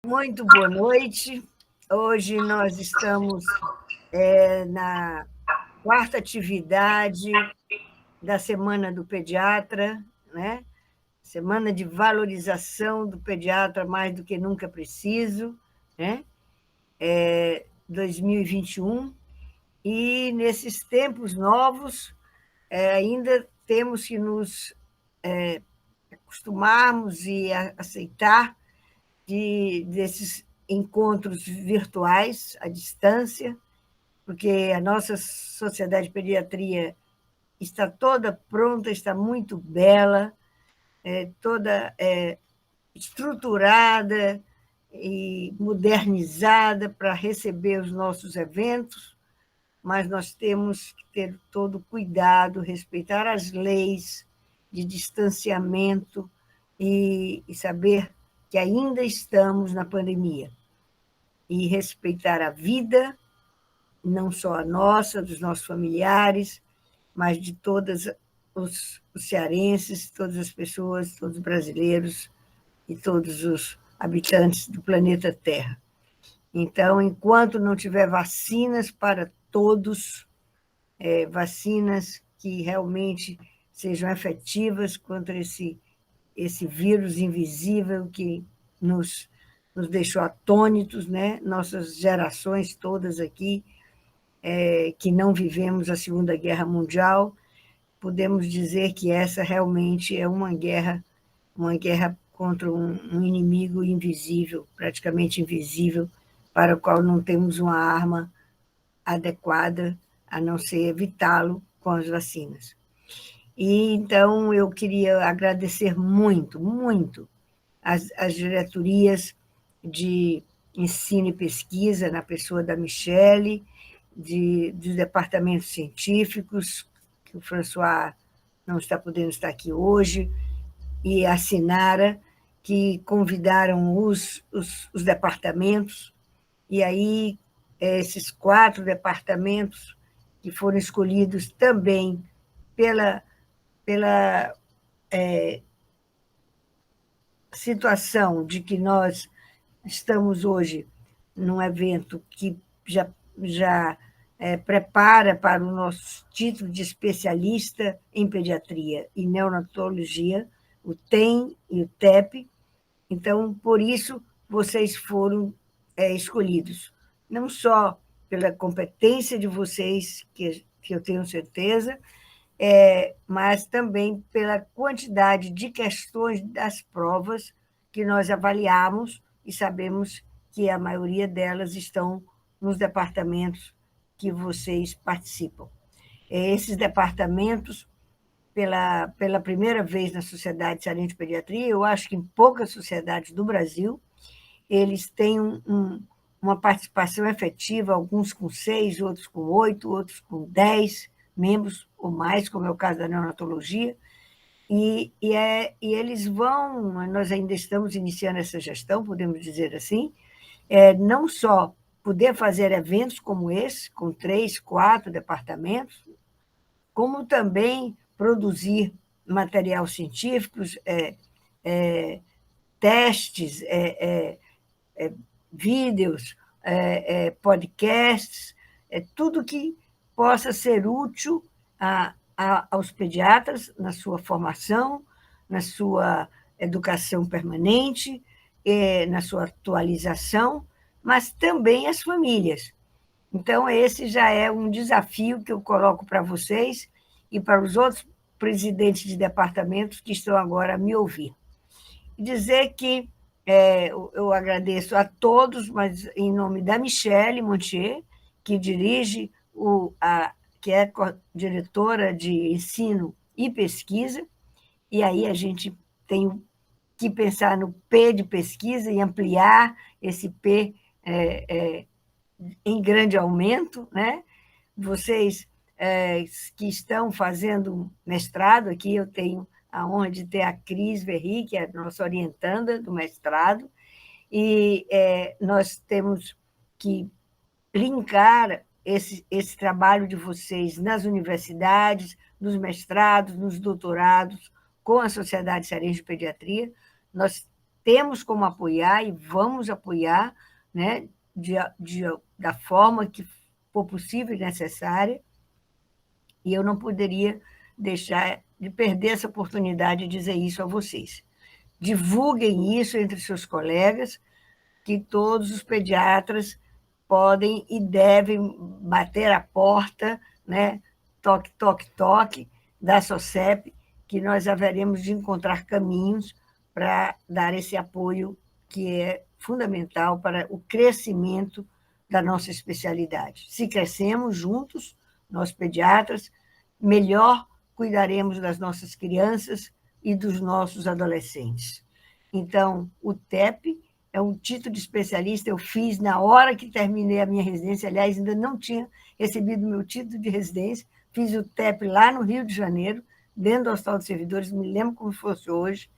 Muito boa noite. Hoje nós estamos na quarta atividade da Semana do Pediatra, né? Semana de valorização do pediatra mais do que nunca preciso, né? 2021. E nesses tempos novos, ainda temos que nos acostumarmos e aceitar desses encontros virtuais, à distância, porque a nossa Sociedade de Pediatria está toda pronta, está muito bela, toda estruturada e modernizada para receber os nossos eventos, mas nós temos que ter todo cuidado, respeitar as leis de distanciamento e saber que ainda estamos na pandemia. E respeitar a vida, não só a nossa, dos nossos familiares, mas de todos os cearenses, todas as pessoas, todos os brasileiros e todos os habitantes do planeta Terra. Então, enquanto não tiver vacinas para todos, vacinas que realmente sejam efetivas contra esse vírus invisível que nos deixou atônitos, né? Nossas gerações todas aqui, que não vivemos a Segunda Guerra Mundial, podemos dizer que essa realmente é uma guerra contra um inimigo invisível, praticamente invisível, para o qual não temos uma arma adequada, a não ser evitá-lo com as vacinas. E, então, eu queria agradecer muito, muito as diretorias de ensino e pesquisa, na pessoa da Michele, dos departamentos científicos, que o François não está podendo estar aqui hoje, e a Sinara, que convidaram os departamentos, e aí esses 4 departamentos que foram escolhidos também pela situação de que nós estamos hoje num evento que já prepara para o nosso título de especialista em pediatria e neonatologia, o TEM e o TEP. Então, por isso, vocês foram escolhidos, não só pela competência de vocês, que eu tenho certeza, mas também pela quantidade de questões das provas que nós avaliamos e sabemos que a maioria delas estão nos departamentos que vocês participam. Esses departamentos, pela primeira vez na Sociedade Cearense de Pediatria, eu acho que em poucas sociedades do Brasil, eles têm uma participação efetiva, alguns com 6, outros com 8, outros com 10 membros ou mais, como é o caso da neonatologia, e eles nós ainda estamos iniciando essa gestão, podemos dizer assim, não só poder fazer eventos como esse, com 3, 4 departamentos, como também produzir material científico, testes, vídeos, podcasts, tudo que possa ser útil aos pediatras na sua formação, na sua educação permanente, na sua atualização, mas também às famílias. Então, esse já é um desafio que eu coloco para vocês e para os outros presidentes de departamentos que estão agora a me ouvir. Dizer que eu agradeço a todos, mas em nome da Michele Montier, que dirige, que é diretora de ensino e pesquisa, e aí a gente tem que pensar no P de pesquisa e ampliar esse P em grande aumento, né? Vocês que estão fazendo mestrado aqui, eu tenho a honra de ter a Cris Verri, que é a nossa orientanda do mestrado, e nós temos que linkar esse trabalho de vocês nas universidades, nos mestrados, nos doutorados, com a Sociedade Cearense de Pediatria. Nós temos como apoiar e vamos apoiar, né, da forma que for possível e necessária, e eu não poderia deixar de perder essa oportunidade de dizer isso a vocês. Divulguem isso entre seus colegas, que todos os pediatras podem e devem bater a porta, né? Toque, toque, toque, da SOCEP, que nós haveremos de encontrar caminhos para dar esse apoio que é fundamental para o crescimento da nossa especialidade. Se crescemos juntos, nós pediatras, melhor cuidaremos das nossas crianças e dos nossos adolescentes. Então, o TEP é um título de especialista, eu fiz na hora que terminei a minha residência, aliás, ainda não tinha recebido meu título de residência, fiz o TEP lá no Rio de Janeiro, dentro do Hospital dos Servidores, me lembro como se fosse hoje,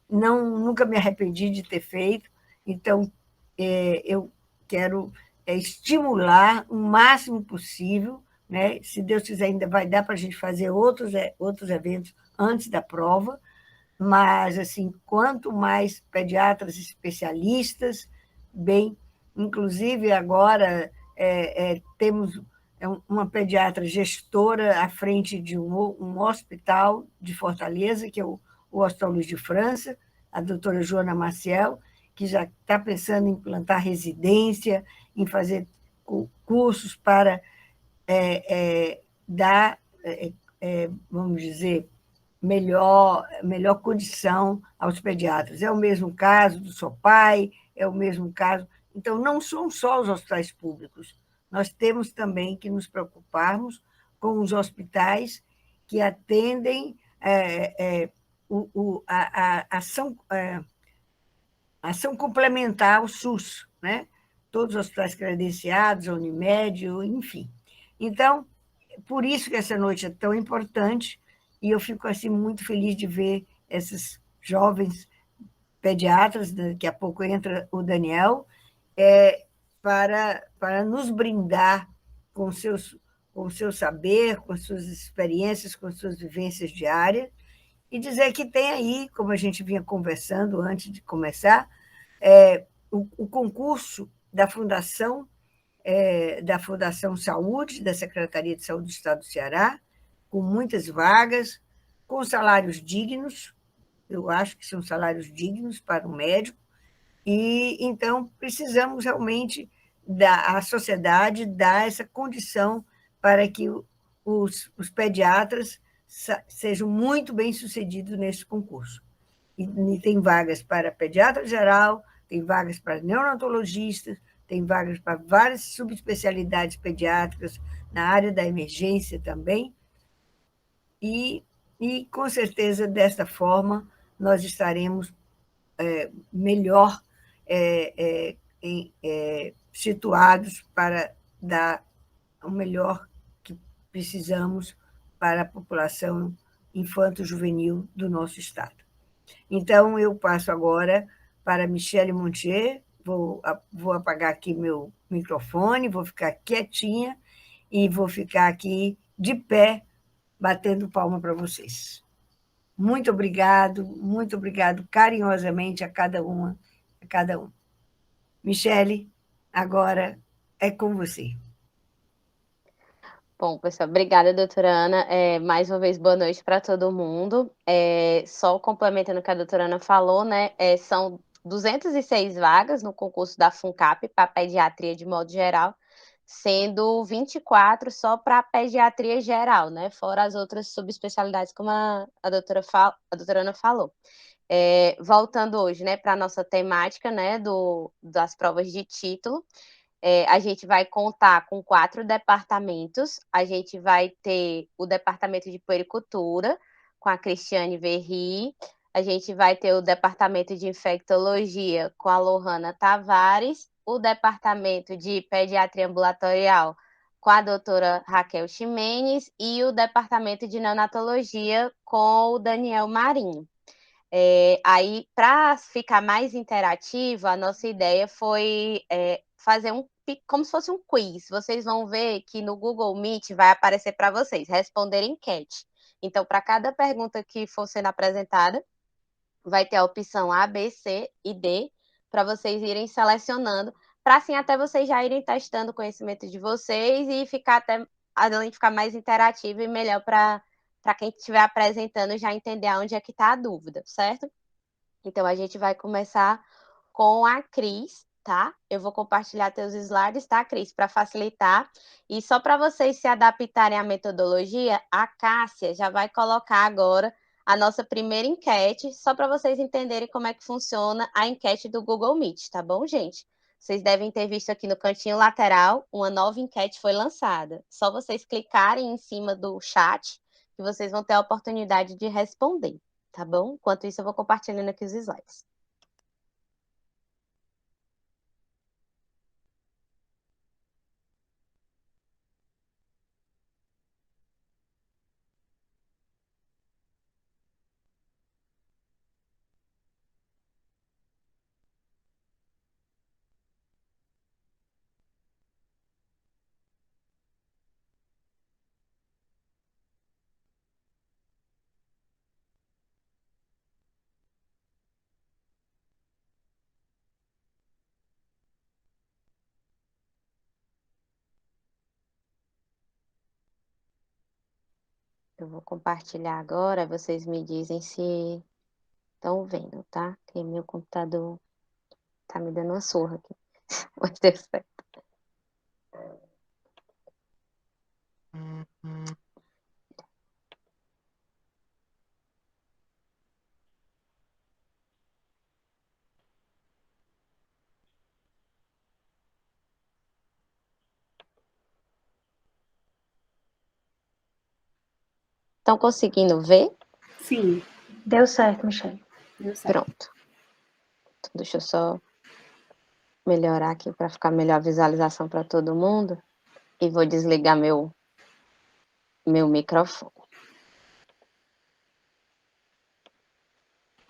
nunca me arrependi de ter feito, então eu quero estimular o máximo possível, né? Se Deus quiser, ainda vai dar para a gente fazer outros eventos antes da prova, mas, assim, quanto mais pediatras especialistas, bem, inclusive agora temos uma pediatra gestora à frente de um hospital de Fortaleza, que é o Hospital Luiz de França, a doutora Joana Maciel, que já está pensando em implantar residência, em fazer cursos para dar, vamos dizer, melhor condição aos pediatras. É o mesmo caso do SOPAI, é o mesmo caso. Então, não são só os hospitais públicos, nós temos também que nos preocuparmos com os hospitais que atendem a ação complementar ao SUS, né? Todos os hospitais credenciados, a Unimed, enfim. Então, por isso que essa noite é tão importante, e eu fico assim muito feliz de ver esses jovens pediatras, daqui a pouco entra o Daniel, para nos brindar com com o seu saber, com as suas experiências, com as suas vivências diárias, e dizer que tem aí, como a gente vinha conversando antes de começar, o concurso da Fundação Saúde, da Secretaria de Saúde do Estado do Ceará, com muitas vagas, com salários dignos, eu acho que são salários dignos para o médico, e então precisamos realmente a sociedade dar essa condição para que os pediatras sejam muito bem-sucedidos nesse concurso. E tem vagas para pediatra geral, tem vagas para neonatologistas, tem vagas para várias subespecialidades pediátricas na área da emergência também, e com certeza, desta forma, nós estaremos melhor situados para dar o melhor que precisamos para a população infanto-juvenil do nosso Estado. Então, eu passo agora para Michele Montier, vou apagar aqui meu microfone, vou ficar quietinha e vou ficar aqui de pé, batendo palma para vocês. Muito obrigado carinhosamente a cada uma, a cada um. Michele, agora é com você. Bom, pessoal, obrigada, doutora Ana. Mais uma vez, boa noite para todo mundo. Só complementando o que a doutora Ana falou, né? São 206 vagas no concurso da FUNCAP para pediatria de modo geral, sendo 24 só para pediatria geral, né? Fora as outras subespecialidades, como a doutora Ana falou. Voltando hoje, né, para a nossa temática, né, das provas de título. A gente vai contar com 4 departamentos. A gente vai ter o departamento de puericultura, com a Cristiane Verri. A gente vai ter o departamento de infectologia, com a Lohana Tavares. O departamento de pediatria ambulatorial, com a doutora Raquel Ximenes. E o departamento de neonatologia, com o Daniel Marinho. Aí, para ficar mais interativo, a nossa ideia foi fazer como se fosse um quiz. Vocês vão ver que no Google Meet vai aparecer para vocês responder enquete. Então, para cada pergunta que for sendo apresentada, vai ter a opção A, B, C e D, para vocês irem selecionando, para assim até vocês já irem testando o conhecimento de vocês e ficar até, além de ficar mais interativo e melhor para quem estiver apresentando já entender onde é que está a dúvida, certo? Então, a gente vai começar com a Cris, tá? Eu vou compartilhar teus slides, tá, Cris, para facilitar. E só para vocês se adaptarem à metodologia, a Cássia já vai colocar agora a nossa primeira enquete, só para vocês entenderem como é que funciona a enquete do Google Meet, tá bom, gente? Vocês devem ter visto aqui no cantinho lateral, uma nova enquete foi lançada. Só vocês clicarem em cima do chat que vocês vão ter a oportunidade de responder, tá bom? Enquanto isso, eu vou compartilhando aqui os slides. Eu vou compartilhar agora, vocês me dizem se estão vendo, tá? Que meu computador tá me dando uma surra aqui. Mas deu certo. Estão conseguindo ver? Sim. Deu certo, Michelle. Deu certo. Pronto. Então, deixa eu só melhorar aqui para ficar melhor a visualização para todo mundo. E vou desligar meu microfone.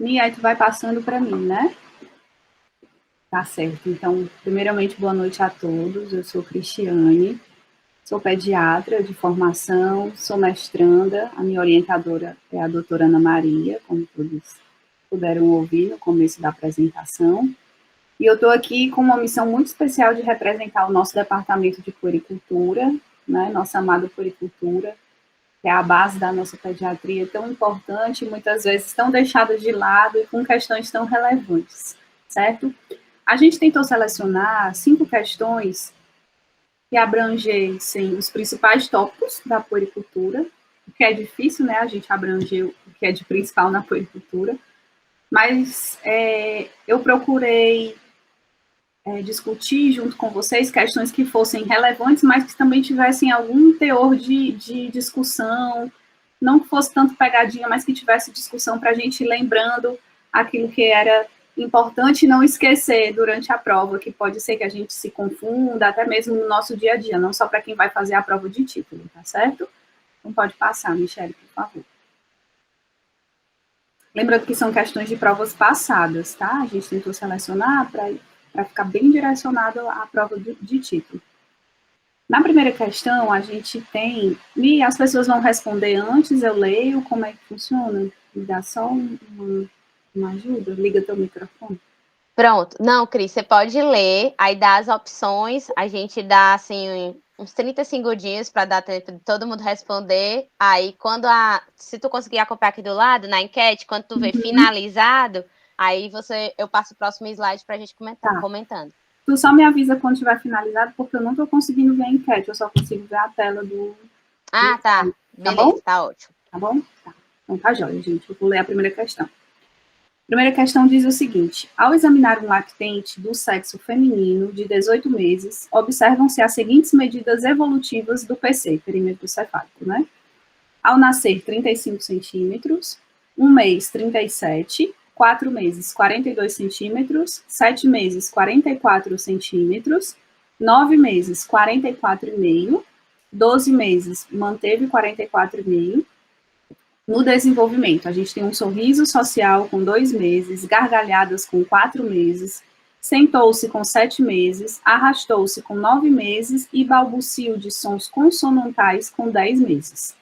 E aí tu vai passando para mim, né? Tá certo. Então, primeiramente, boa noite a todos. Eu sou Cristiane, sou pediatra de formação, sou mestranda. A minha orientadora é a doutora Ana Maria, como todos puderam ouvir no começo da apresentação. E eu estou aqui com uma missão muito especial de representar o nosso departamento de puericultura, né? Nossa amada puericultura, que é a base da nossa pediatria, tão importante e muitas vezes tão deixada de lado e com questões tão relevantes, certo? A gente tentou selecionar 5 questões que abrangessem os principais tópicos da puericultura, o que é difícil, né, a gente abranger o que é de principal na puericultura, mas eu procurei discutir junto com vocês questões que fossem relevantes, mas que também tivessem algum teor de discussão, não que fosse tanto pegadinha, mas que tivesse discussão para a gente ir lembrando aquilo que era importante e não esquecer durante a prova, que pode ser que a gente se confunda, até mesmo no nosso dia a dia, não só para quem vai fazer a prova de título, tá certo? Então pode passar, Michelle, por favor. Lembrando que são questões de provas passadas, tá? A gente tentou selecionar para ficar bem direcionado à prova de título. Na primeira questão, a gente tem... E as pessoas vão responder antes, eu leio, como é que funciona? Me dá só uma ajuda? Liga teu microfone. Pronto. Não, Cris, você pode ler, aí dá as opções, a gente dá, assim, uns 30 segundinhos para dar tempo de todo mundo responder. Aí, se tu conseguir acompanhar aqui do lado, na enquete, quando tu vê finalizado, aí eu passo o próximo slide para a gente comentando. Tu só me avisa quando tiver finalizado, porque eu não estou conseguindo ver a enquete, eu só consigo ver a tela do... Ah, tá. Beleza, bom? Tá ótimo. Tá bom? Tá. Então tá jóia, gente. Eu vou ler a primeira questão. A primeira questão diz o seguinte: ao examinar um lactente do sexo feminino de 18 meses, observam-se as seguintes medidas evolutivas do PC, perímetro cefálico, né? Ao nascer, 35 centímetros, 1 mês, 37, 4 meses, 42 centímetros, 7 meses, 44 centímetros, 9 meses, 44,5, 12 meses, manteve 44,5. No desenvolvimento, a gente tem um sorriso social com 2 meses, gargalhadas com 4 meses, sentou-se com 7 meses, arrastou-se com 9 meses e balbucio de sons consonantais com 10 meses.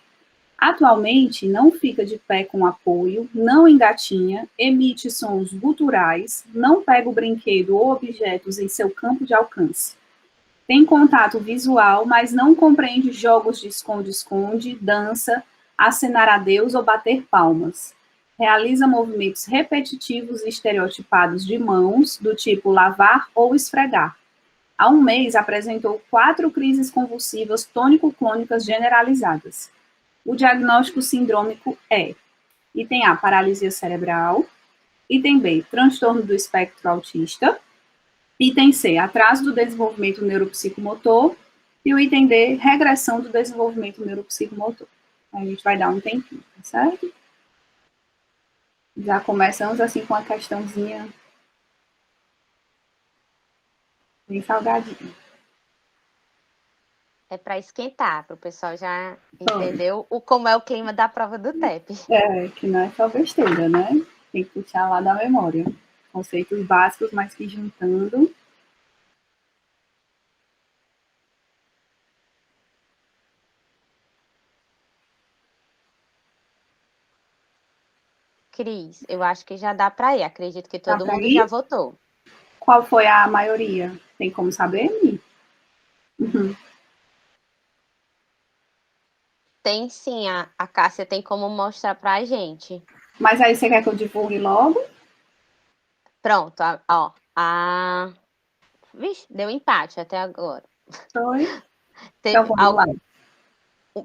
Atualmente, não fica de pé com apoio, não engatinha, emite sons guturais, não pega o brinquedo ou objetos em seu campo de alcance. Tem contato visual, mas não compreende jogos de esconde-esconde, dança, acenar adeus ou bater palmas. Realiza movimentos repetitivos e estereotipados de mãos, do tipo lavar ou esfregar. Há um mês, apresentou 4 crises convulsivas tônico-clônicas generalizadas. O diagnóstico sindrômico é: item A, paralisia cerebral; item B, transtorno do espectro autista; item C, atraso do desenvolvimento neuropsicomotor; e o item D, regressão do desenvolvimento neuropsicomotor. A gente vai dar um tempinho, tá certo? Já começamos assim com a questãozinha bem salgadinha. É para esquentar, para o pessoal já entendeu como é o clima da prova do TEP. Que não é só besteira, né? Tem que puxar lá da memória. Conceitos básicos, mas que juntando. Cris, eu acho que já dá para ir. Acredito que todo mundo ir? Já votou. Qual foi a maioria? Tem como saber, Mi? Uhum. Tem sim, a Cássia tem como mostrar para a gente. Mas aí você quer que eu divulgue logo? Pronto, Vixe, deu empate até agora. Foi? Então vamos lá.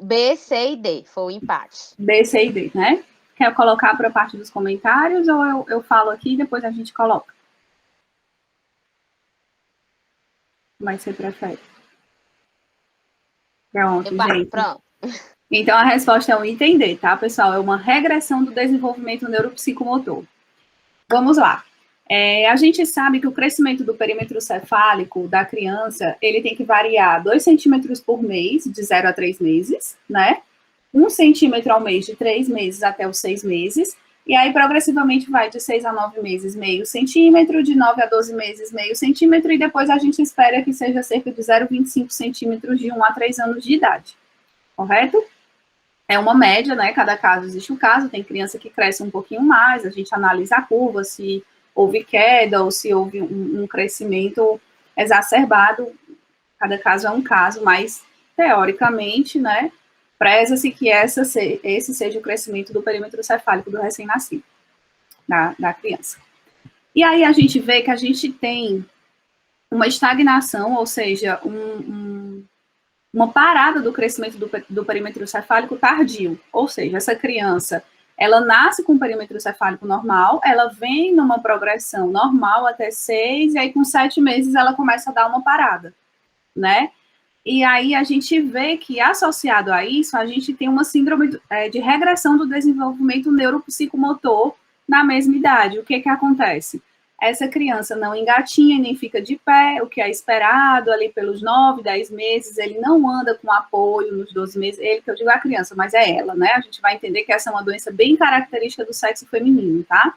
B, C e D, foi o empate. B, C e D, né? Quer colocar para a parte dos comentários ou eu falo aqui e depois a gente coloca? Mas você prefere? Pronto, gente. Pronto. Então, a resposta é um item D, tá, pessoal? É uma regressão do desenvolvimento neuropsicomotor. Vamos lá. A gente sabe que o crescimento do perímetro cefálico da criança, ele tem que variar 2 centímetros por mês, de 0 a 3 meses, né? 1 centímetro ao mês, de 3 meses até os 6 meses. E aí, progressivamente, vai de 6 a 9 meses, meio centímetro, de 9 a 12 meses, meio centímetro, e depois a gente espera que seja cerca de 0,25 centímetros de 1 a 3 anos de idade. Correto? É uma média, né? Cada caso existe um caso, tem criança que cresce um pouquinho mais, a gente analisa a curva, se houve queda ou se houve um crescimento exacerbado, cada caso é um caso, mas teoricamente, né, preza-se que esse seja o crescimento do perímetro cefálico do recém-nascido, da criança. E aí a gente vê que a gente tem uma estagnação, ou seja, uma parada do crescimento do perímetro cefálico tardio, ou seja, essa criança, ela nasce com o perímetro cefálico normal, ela vem numa progressão normal até 6, e aí com 7 meses ela começa a dar uma parada, né? E aí a gente vê que, associado a isso, a gente tem uma síndrome de regressão do desenvolvimento neuropsicomotor na mesma idade. O que acontece? Essa criança não engatinha e nem fica de pé, o que é esperado ali pelos 9, 10 meses, ele não anda com apoio nos 12 meses, ele que eu digo a criança, mas é ela, né? A gente vai entender que essa é uma doença bem característica do sexo feminino, tá?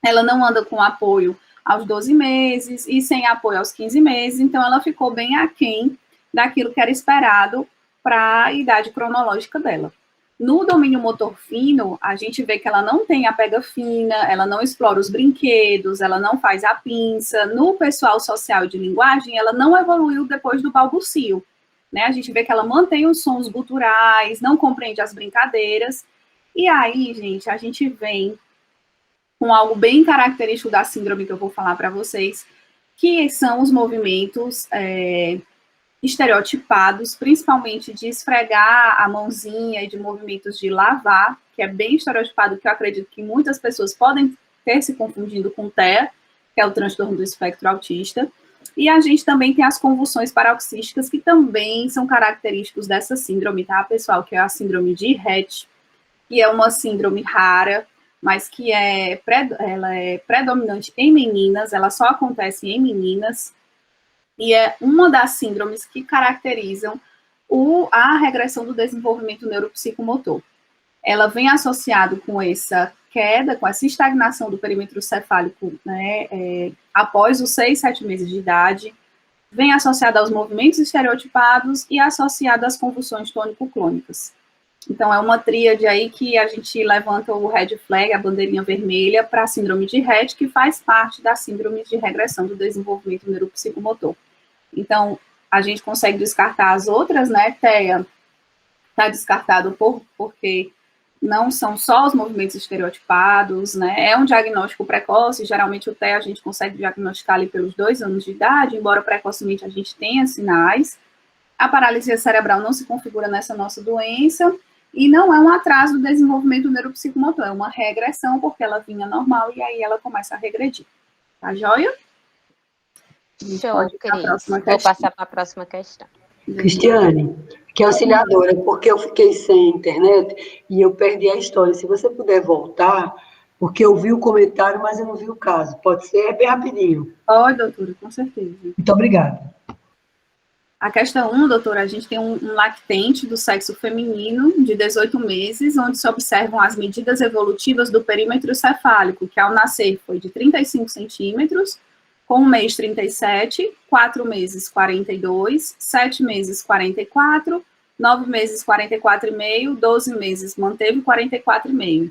Ela não anda com apoio aos 12 meses e sem apoio aos 15 meses, então ela ficou bem aquém daquilo que era esperado para a idade cronológica dela. No domínio motor fino, a gente vê que ela não tem a pega fina, ela não explora os brinquedos, ela não faz a pinça. No pessoal social de linguagem, ela não evoluiu depois do balbucio, né? A gente vê que ela mantém os sons guturais, não compreende as brincadeiras. E aí, gente, a gente vem com algo bem característico da síndrome que eu vou falar para vocês, que são os movimentos estereotipados, principalmente de esfregar a mãozinha e de movimentos de lavar, que é bem estereotipado, que eu acredito que muitas pessoas podem ter se confundindo com TEA, que é o transtorno do espectro autista. E a gente também tem as convulsões paroxísticas, que também são característicos dessa síndrome, tá, pessoal? Que é a síndrome de Rett, que é uma síndrome rara, mas que ela é predominante em meninas, ela só acontece em meninas, e é uma das síndromes que caracterizam a regressão do desenvolvimento neuropsicomotor. Ela vem associado com essa queda, com essa estagnação do perímetro cefálico, né, após os 6, 7 meses de idade, vem associada aos movimentos estereotipados e associada às convulsões tônico-clônicas. Então, é uma tríade aí que a gente levanta o red flag, a bandeirinha vermelha, para a síndrome de Rett, que faz parte da síndrome de regressão do desenvolvimento neuropsicomotor. Então, a gente consegue descartar as outras, né? TEA está descartado porque não são só os movimentos estereotipados, né? É um diagnóstico precoce, geralmente o TEA a gente consegue diagnosticar ali pelos 2 anos de idade, embora precocemente a gente tenha sinais. A paralisia cerebral não se configura nessa nossa doença e não é um atraso do desenvolvimento do neuropsicomotor, é uma regressão, porque ela vinha normal e aí ela começa a regredir. Tá joia? Show, Cris. Vou passar para a próxima questão. Cristiane, que é auxiliadora, porque eu fiquei sem internet e eu perdi a história. Se você puder voltar, porque eu vi o comentário, mas eu não vi o caso. Pode ser? É bem rapidinho. Pode, doutora, com certeza. Muito obrigada. A questão 1, doutora, a gente tem um lactente do sexo feminino de 18 meses, onde se observam as medidas evolutivas do perímetro cefálico, que ao nascer foi de 35 centímetros, com 1 mês 37, 4 meses 42, 7 meses 44, 9 meses 44,5, 12 meses manteve 44,5.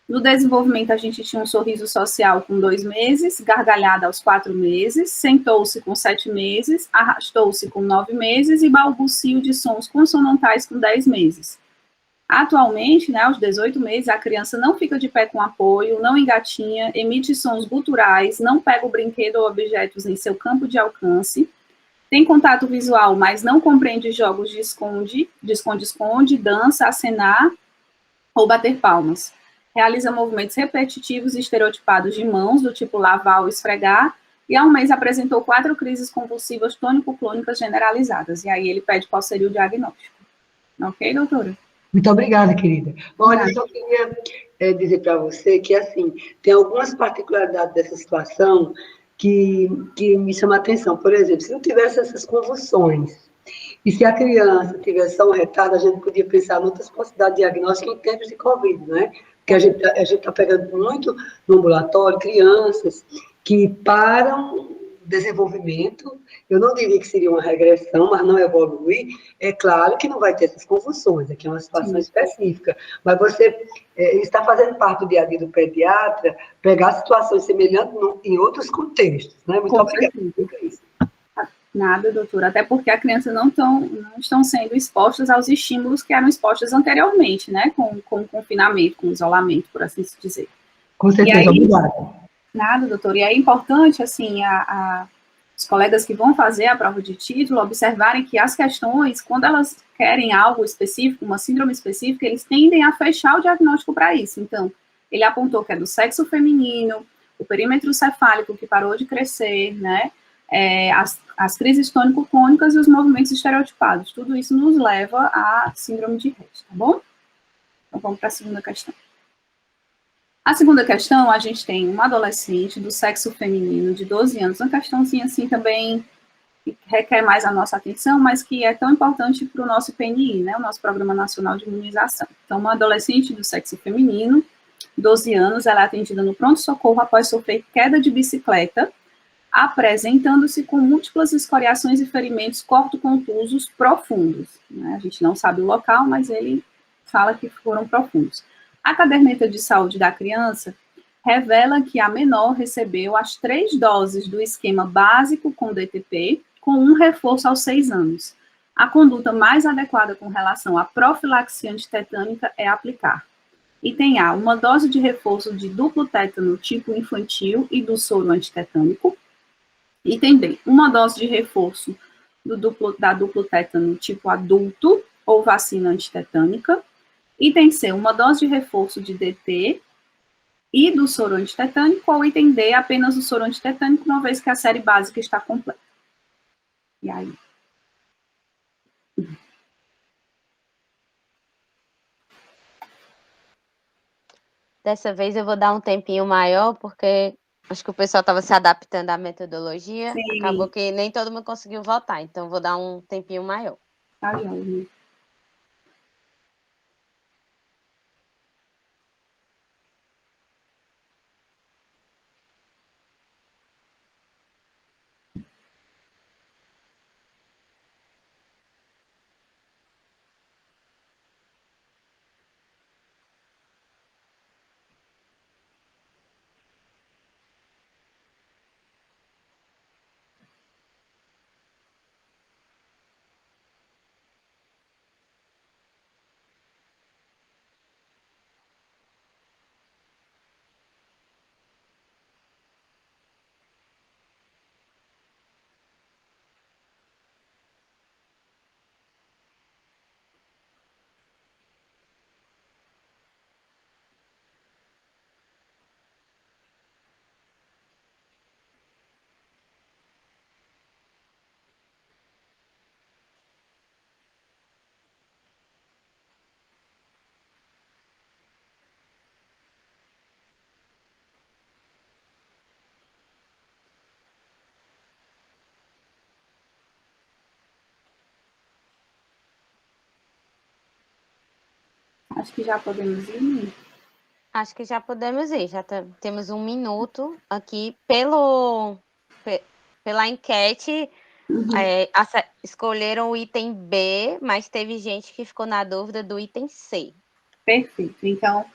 No desenvolvimento, a gente tinha um sorriso social com 2 meses, gargalhada aos 4 meses, sentou-se com 7 meses, arrastou-se com 9 meses e balbucio de sons consonantais com 10 meses. Atualmente, né, aos 18 meses, a criança não fica de pé com apoio, não engatinha, emite sons guturais, não pega o brinquedo ou objetos em seu campo de alcance, tem contato visual, mas não compreende jogos de esconde-esconde, dança, acenar ou bater palmas. Realiza movimentos repetitivos e estereotipados de mãos, do tipo lavar ou esfregar, e há um mês apresentou 4 crises convulsivas tônico-clônicas generalizadas. E aí ele pede qual seria o diagnóstico. Ok, doutora? Muito obrigada, querida. Olha, eu só queria dizer para você que, assim, tem algumas particularidades dessa situação que me chamam a atenção. Por exemplo, se não tivesse essas convulsões, e se a criança tivesse só um retardo, a gente podia pensar em outras possibilidades diagnósticas em termos de Covid, né? Porque a gente está pegando muito no ambulatório crianças que param o desenvolvimento. Eu não diria que seria uma regressão, mas não evolui. É claro que não vai ter essas convulsões, aqui é uma situação específica. Mas você está fazendo parte do dia a dia do pediatra, pegar situações semelhantes em outros contextos, né? Muito obrigada. Nada, doutora, até porque a criança não estão sendo expostas aos estímulos que eram expostas anteriormente, né, com o confinamento, com o isolamento, por assim se dizer. Com certeza, obrigada. Nada, doutora, e é importante, assim, os colegas que vão fazer a prova de título observarem que as questões, quando elas querem algo específico, uma síndrome específica, eles tendem a fechar o diagnóstico para isso. Então, ele apontou que é do sexo feminino, o perímetro cefálico que parou de crescer, né, as crises tônico-clônicas e os movimentos estereotipados. Tudo isso nos leva à síndrome de Rett, tá bom? Então, vamos para a segunda questão. A segunda questão, a gente tem uma adolescente do sexo feminino de 12 anos, uma questãozinha assim também que requer mais a nossa atenção, mas que é tão importante para o nosso PNI, né, o nosso Programa Nacional de Imunização. Então, uma adolescente do sexo feminino, 12 anos, ela é atendida no pronto-socorro após sofrer queda de bicicleta, apresentando-se com múltiplas escoriações e ferimentos cortocontusos profundos. Né? A gente não sabe o local, mas ele fala que foram profundos. A caderneta de saúde da criança revela que a menor recebeu as 3 doses do esquema básico com DTP, com um reforço aos 6 anos. A conduta mais adequada com relação à profilaxia antitetânica é aplicar. Item A, uma dose de reforço de duplo tétano tipo infantil e do soro antitetânico. Item B, uma dose de reforço da duplo tétano tipo adulto ou vacina antitetânica. Item C, uma dose de reforço de DT e do soro antitetânico, ou item D, apenas o soro antitetânico, uma vez que a série básica está completa. E aí? Dessa vez eu vou dar um tempinho maior, porque acho que o pessoal estava se adaptando à metodologia. Sim. Acabou que nem todo mundo conseguiu votar, então vou dar um tempinho maior. Tá, Jorge. Acho que já podemos ir. Acho que já podemos ir, já temos 1 minuto aqui. Pela enquete, escolheram o item B, mas teve gente que ficou na dúvida do item C. Perfeito. Então,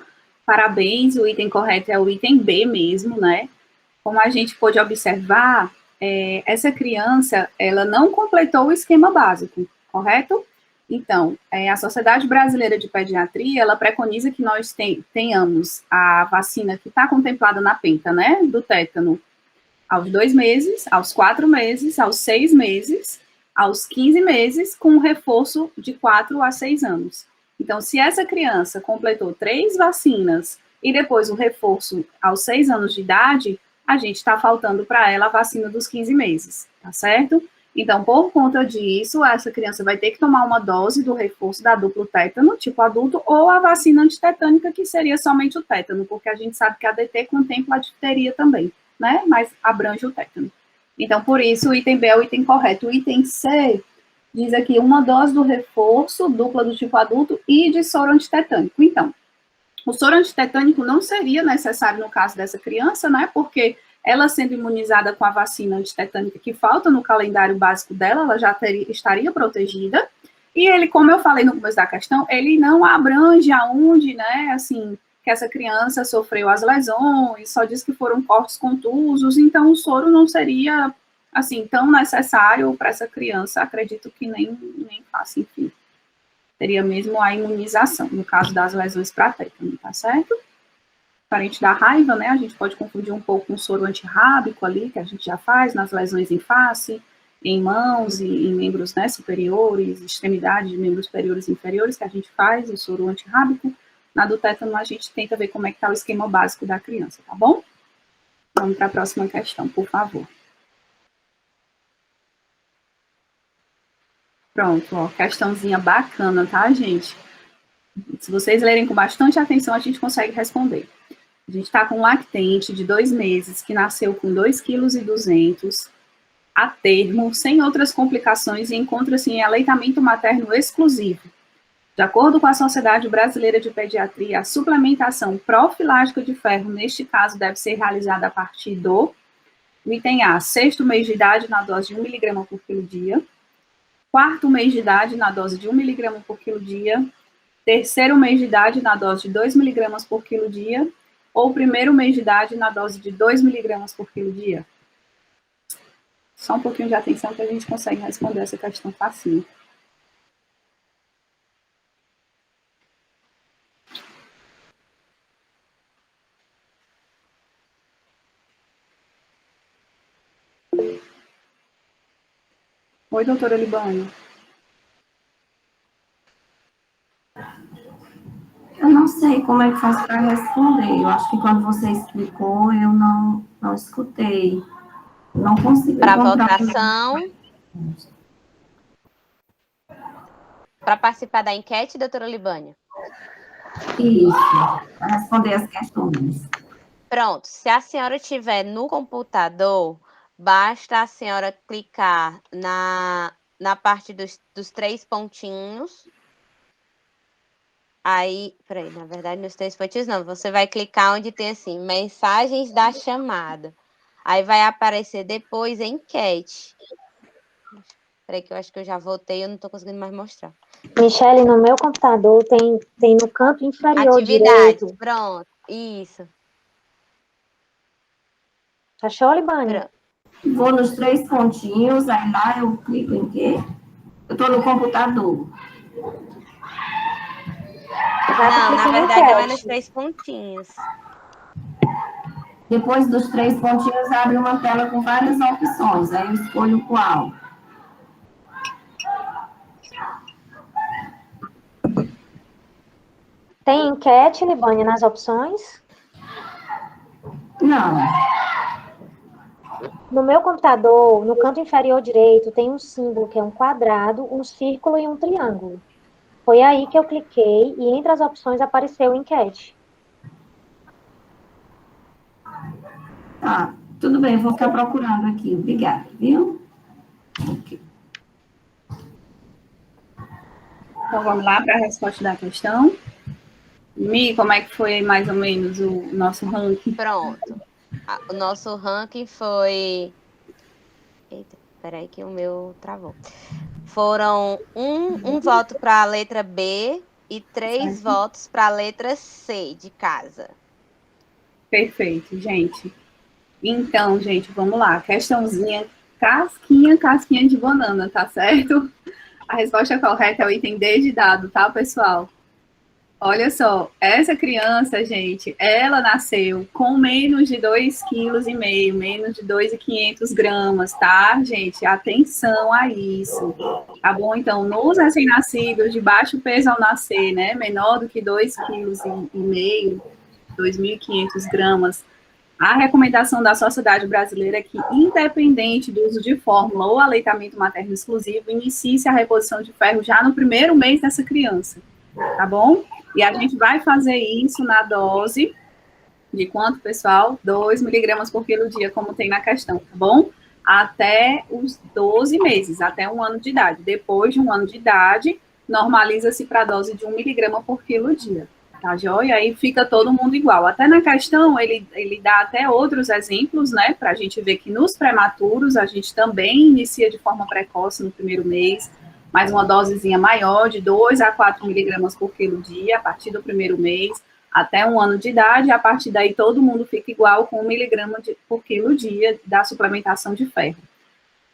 parabéns, o item correto é o item B mesmo, né? Como a gente pôde observar, essa criança, ela não completou o esquema básico, correto? Então, a Sociedade Brasileira de Pediatria, ela preconiza que nós tenhamos a vacina que está contemplada na penta, né, do tétano, aos 2 meses, aos 4 meses, aos 6 meses, aos 15 meses, com um reforço de 4 a 6 anos. Então, se essa criança completou 3 vacinas e depois o reforço aos 6 anos de idade, a gente está faltando para ela a vacina dos 15 meses, tá certo? Então, por conta disso, essa criança vai ter que tomar uma dose do reforço da duplo tétano, tipo adulto, ou a vacina antitetânica, que seria somente o tétano, porque a gente sabe que a DT contempla a difteria também, né? Mas abrange o tétano. Então, por isso, o item B é o item correto. O item C diz aqui uma dose do reforço, dupla do tipo adulto e de soro antitetânico. Então, o soro antitetânico não seria necessário no caso dessa criança, né? Porque ela sendo imunizada com a vacina antitetânica que falta no calendário básico dela, ela já estaria protegida. E ele, como eu falei no começo da questão, ele não abrange aonde, né, assim, que essa criança sofreu as lesões, só diz que foram cortes contusos, então o soro não seria, assim, tão necessário para essa criança, acredito que nem faça, enfim. Seria mesmo a imunização, no caso das lesões para tétano, tá certo? Diferente da raiva, né, a gente pode confundir um pouco com o soro antirrábico ali, que a gente já faz nas lesões em face, em mãos e em membros, né, superiores, extremidades de membros superiores e inferiores, que a gente faz o soro antirrábico. Na do tétano, a gente tenta ver como é que está o esquema básico da criança, tá bom? Vamos para a próxima questão, por favor. Pronto, ó, questãozinha bacana, tá, gente? Se vocês lerem com bastante atenção, a gente consegue responder. A gente está com um lactente de 2 meses, que nasceu com 2,2 kg, a termo, sem outras complicações, e encontra-se em aleitamento materno exclusivo. De acordo com a Sociedade Brasileira de Pediatria, a suplementação profilática de ferro, neste caso, deve ser realizada a partir do item A, 6º mês de idade, na dose de 1 mg por quilo dia, 4º mês de idade, na dose de 1 mg por quilo dia, 3º mês de idade, na dose de 2 mg por quilo dia, ou 1º mês de idade, na dose de 2 mg por quilo dia? Só um pouquinho de atenção que a gente consegue responder essa questão facinho. Oi, doutora Libânia. Eu não sei como é que faz para responder. Eu acho que quando você explicou, eu não escutei. Não consigo Para encontrar. votação. Para participar da enquete, doutora Libânia? Isso, para responder as questões. Pronto. Se a senhora estiver no computador, basta a senhora clicar na parte dos 3 pontinhos. Aí, peraí, na verdade, nos 3 pontinhos não. Você vai clicar onde tem assim, mensagens da chamada. Aí vai aparecer depois enquete. Peraí, que eu acho que eu já votei, eu não estou conseguindo mais mostrar. Michele, no meu computador tem no canto inferior Atividades, direito. pronto, isso. Achou, Libânia? Pronto. Vou nos 3 pontinhos, aí lá eu clico em quê? Eu estou no computador. Não, na verdade, não é nos 3 pontinhos. Depois dos 3 pontinhos, abre uma tela com várias opções. Aí eu escolho qual. Tem enquete, Libânia, nas opções? Não. No meu computador, no canto inferior direito, tem um símbolo que é um quadrado, um círculo e um triângulo. Foi aí que eu cliquei e entre as opções apareceu enquete. Tá, tudo bem, vou ficar procurando aqui. Obrigada, viu? Ok. Então, vamos lá para a resposta da questão. Mi, como é que foi mais ou menos o nosso ranking? Pronto. O nosso ranking foi... Eita, peraí que o meu travou. Foram um voto para a letra B e 3 Certo? votos para a letra C de casa. Perfeito, gente. Então, gente, vamos lá. Questãozinha, casquinha de banana, tá certo? A resposta correta é o item D de dado, tá, pessoal? Olha só, essa criança, gente, ela nasceu com menos de 2,5 kg, menos de 2.500 gramas, tá, gente? Atenção a isso, tá bom? Então, nos recém-nascidos de baixo peso ao nascer, né, menor do que 2,5 kg, 2.500 gramas, a recomendação da Sociedade Brasileira é que, independente do uso de fórmula ou aleitamento materno exclusivo, inicie-se a reposição de ferro já no primeiro mês dessa criança, tá bom? E a gente vai fazer isso na dose de quanto, pessoal? 2 miligramas por quilo dia, como tem na questão, tá bom? Até os 12 meses, até 1 ano de idade. Depois de 1 ano de idade, normaliza-se para a dose de 1 miligrama por quilo dia, tá joia? Aí fica todo mundo igual. Até na questão, ele dá até outros exemplos, né, para a gente ver que nos prematuros a gente também inicia de forma precoce no primeiro mês, mais uma dosezinha maior, de 2 a 4 miligramas por quilo dia, a partir do primeiro mês, até 1 ano de idade, e a partir daí todo mundo fica igual com 1 miligrama por quilo dia da suplementação de ferro.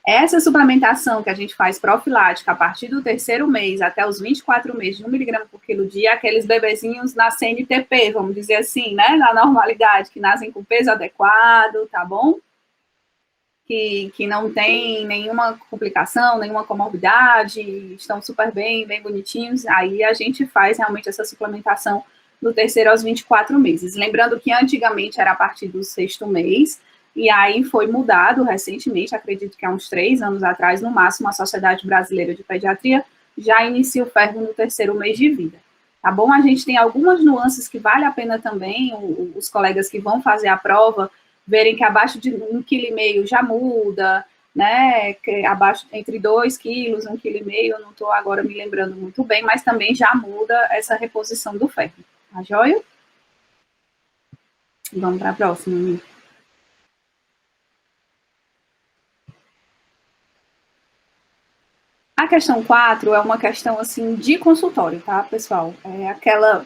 Essa suplementação que a gente faz profilática a partir do terceiro mês até os 24 meses de 1 miligrama por quilo dia, aqueles bebezinhos na CNTP, vamos dizer assim, né, na normalidade, que nascem com peso adequado, tá bom? Que não tem nenhuma complicação, nenhuma comorbidade, estão super bem, bem bonitinhos, aí a gente faz realmente essa suplementação do terceiro aos 24 meses. Lembrando que antigamente era a partir do 6º mês, e aí foi mudado recentemente, acredito que há uns 3 anos atrás, no máximo, a Sociedade Brasileira de Pediatria já inicia o ferro no terceiro mês de vida. Tá bom? A gente tem algumas nuances que vale a pena também, os colegas que vão fazer a prova, verem que abaixo de 1,5 kg já muda, né, que abaixo, entre 2 quilos, 1,5 kg, eu não estou agora me lembrando muito bem, mas também já muda essa reposição do ferro, tá joia? Vamos para a próxima. A questão 4 é uma questão, assim, de consultório, tá, pessoal? É aquela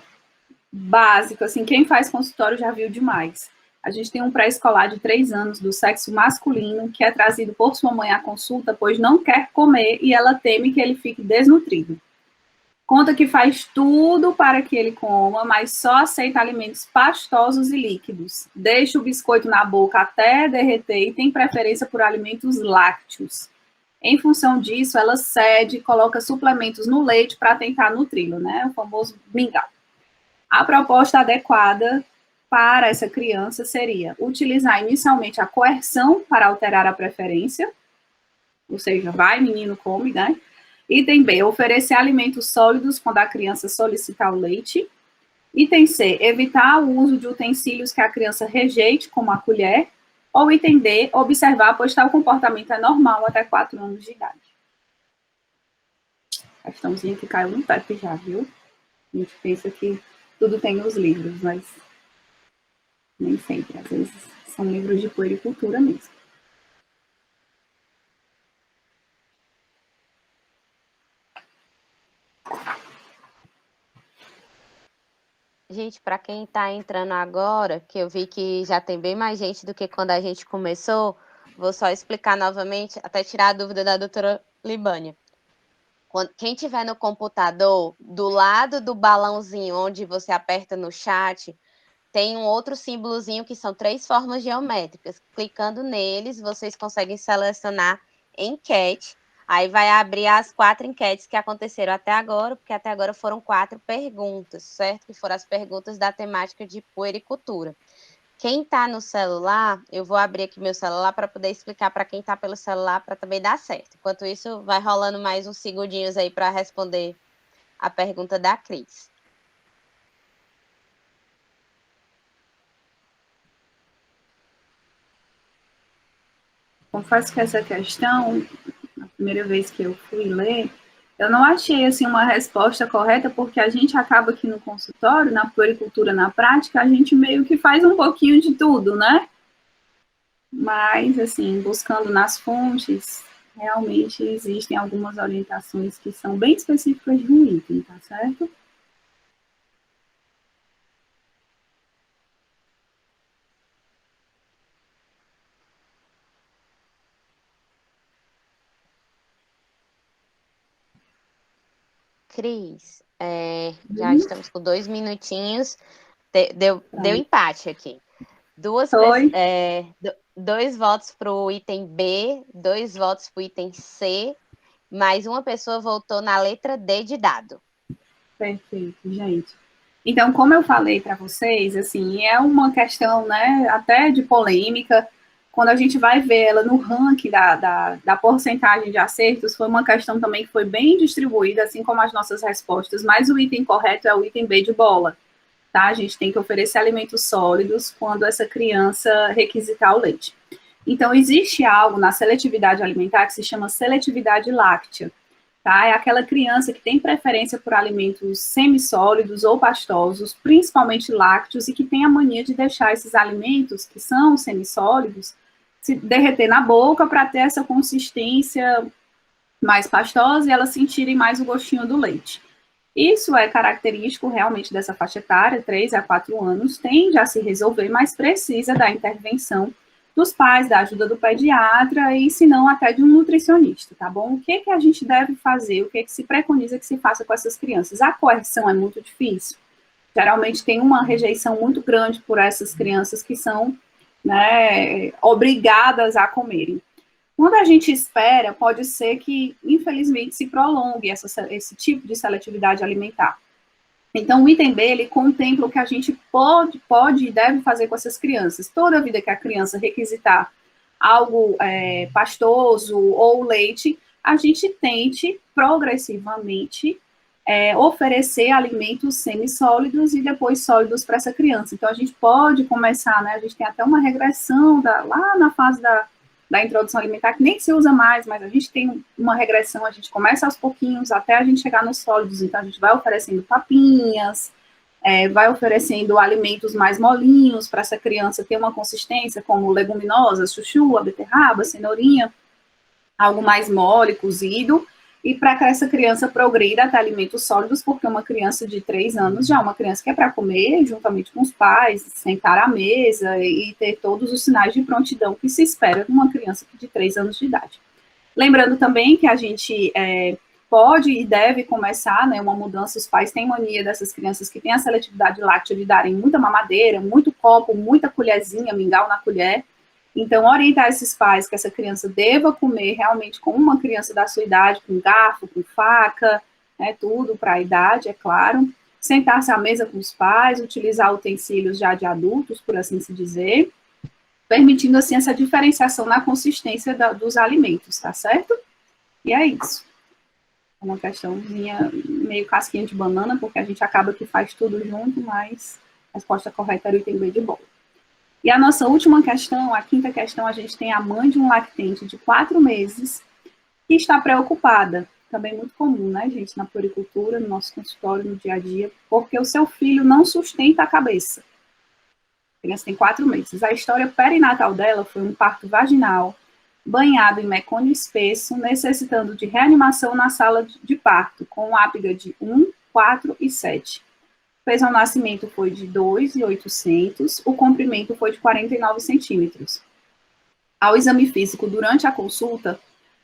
básica, assim, quem faz consultório já viu demais. A gente tem um pré-escolar de 3 anos do sexo masculino que é trazido por sua mãe à consulta, pois não quer comer e ela teme que ele fique desnutrido. Conta que faz tudo para que ele coma, mas só aceita alimentos pastosos e líquidos. Deixa o biscoito na boca até derreter e tem preferência por alimentos lácteos. Em função disso, ela cede e coloca suplementos no leite para tentar nutri-lo, né? O famoso mingau. A proposta adequada para essa criança seria utilizar inicialmente a coerção para alterar a preferência, ou seja, vai, menino, come, né? Item B, oferecer alimentos sólidos quando a criança solicitar o leite. Item C, evitar o uso de utensílios que a criança rejeite, como a colher. Ou item D, observar, pois tal comportamento é normal até 4 anos de idade. Questãozinha que caiu no teto já, viu? A gente pensa que tudo tem nos livros, mas nem sempre. Às vezes são livros de puericultura mesmo. Gente, para quem está entrando agora, que eu vi que já tem bem mais gente do que quando a gente começou, vou só explicar novamente, até tirar a dúvida da doutora Libânia. Quem tiver no computador, do lado do balãozinho onde você aperta no chat, tem um outro símbolozinho que são 3 formas geométricas. Clicando neles, vocês conseguem selecionar enquete. Aí vai abrir as 4 enquetes que aconteceram até agora, porque até agora foram 4 perguntas, certo? Que foram as perguntas da temática de puericultura. Quem está no celular, eu vou abrir aqui meu celular para poder explicar para quem está pelo celular para também dar certo. Enquanto isso, vai rolando mais uns segundinhos aí para responder a pergunta da Cris. Confesso que essa questão, a primeira vez que eu fui ler, Eu não achei, assim, uma resposta correta, porque a gente acaba aqui no consultório, na puericultura, na prática, a gente meio que faz um pouquinho de tudo, né? Mas, assim, buscando nas fontes, realmente existem algumas orientações que são bem específicas de um item, tá certo? Cris, já estamos com 2 minutinhos. Deu empate aqui. Dois votos para o item B, 2 votos para o item C, mais uma pessoa votou na letra D de dado. Perfeito, gente. Então, como eu falei para vocês, assim, é uma questão, né, até de polêmica. Quando a gente vai ver ela no ranking da porcentagem de acertos, foi uma questão também que foi bem distribuída, assim como as nossas respostas, mas o item correto é o item B de bola, tá? A gente tem que oferecer alimentos sólidos quando essa criança requisitar o leite. Então, existe algo na seletividade alimentar que se chama seletividade láctea, tá? É aquela criança que tem preferência por alimentos semissólidos ou pastosos, principalmente lácteos, e que tem a mania de deixar esses alimentos, que são semissólidos, se derreter na boca para ter essa consistência mais pastosa e elas sentirem mais o gostinho do leite. Isso é característico realmente dessa faixa etária, 3 a 4 anos, tende a se resolver, mas precisa da intervenção dos pais, da ajuda do pediatra e, se não, até de um nutricionista, tá bom? O que a gente deve fazer, o que se preconiza que se faça com essas crianças? A coerção é muito difícil. Geralmente tem uma rejeição muito grande por essas crianças que são, né, obrigadas a comerem. Quando a gente espera, pode ser que, infelizmente, se prolongue esse tipo de seletividade alimentar. Então, o item B, ele contempla o que a gente pode e deve fazer com essas crianças. Toda vida que a criança requisitar algo pastoso ou leite, a gente tente progressivamente oferecer alimentos semissólidos e depois sólidos para essa criança. Então, a gente pode começar, né? A gente tem até uma regressão lá na fase da introdução alimentar, que nem se usa mais, mas a gente tem uma regressão, a gente começa aos pouquinhos até a gente chegar nos sólidos, então a gente vai oferecendo papinhas, vai oferecendo alimentos mais molinhos para essa criança ter uma consistência, como leguminosas, chuchu, a beterraba, cenourinha, algo mais mole, cozido, e para que essa criança progrida até alimentos sólidos, porque uma criança de 3 anos já é uma criança que é para comer, juntamente com os pais, sentar à mesa e ter todos os sinais de prontidão que se espera de uma criança de 3 anos de idade. Lembrando também que a gente pode e deve começar, né, uma mudança, os pais têm mania dessas crianças que têm a seletividade láctea de darem muita mamadeira, muito copo, muita colherzinha, mingau na colher. Então, orientar esses pais que essa criança deva comer realmente como uma criança da sua idade, com garfo, com faca, né, tudo para a idade, é claro. Sentar-se à mesa com os pais, utilizar utensílios já de adultos, por assim se dizer, permitindo, assim, essa diferenciação na consistência dos alimentos, tá certo? E é isso. É uma questãozinha meio casquinha de banana, porque a gente acaba que faz tudo junto, mas a resposta correta era o item B de bola. E a nossa última questão, a quinta questão, a gente tem a mãe de um lactente de 4 meses que está preocupada. Também muito comum, né, gente, na puericultura, no nosso consultório, no dia a dia, porque o seu filho não sustenta a cabeça. A criança tem 4 meses. A história perinatal dela foi um parto vaginal, banhado em mecônio espesso, necessitando de reanimação na sala de parto, com ápiga de 1, 4 e 7. O peso ao nascimento foi de 2,800, o comprimento foi de 49 centímetros. Ao exame físico, durante a consulta,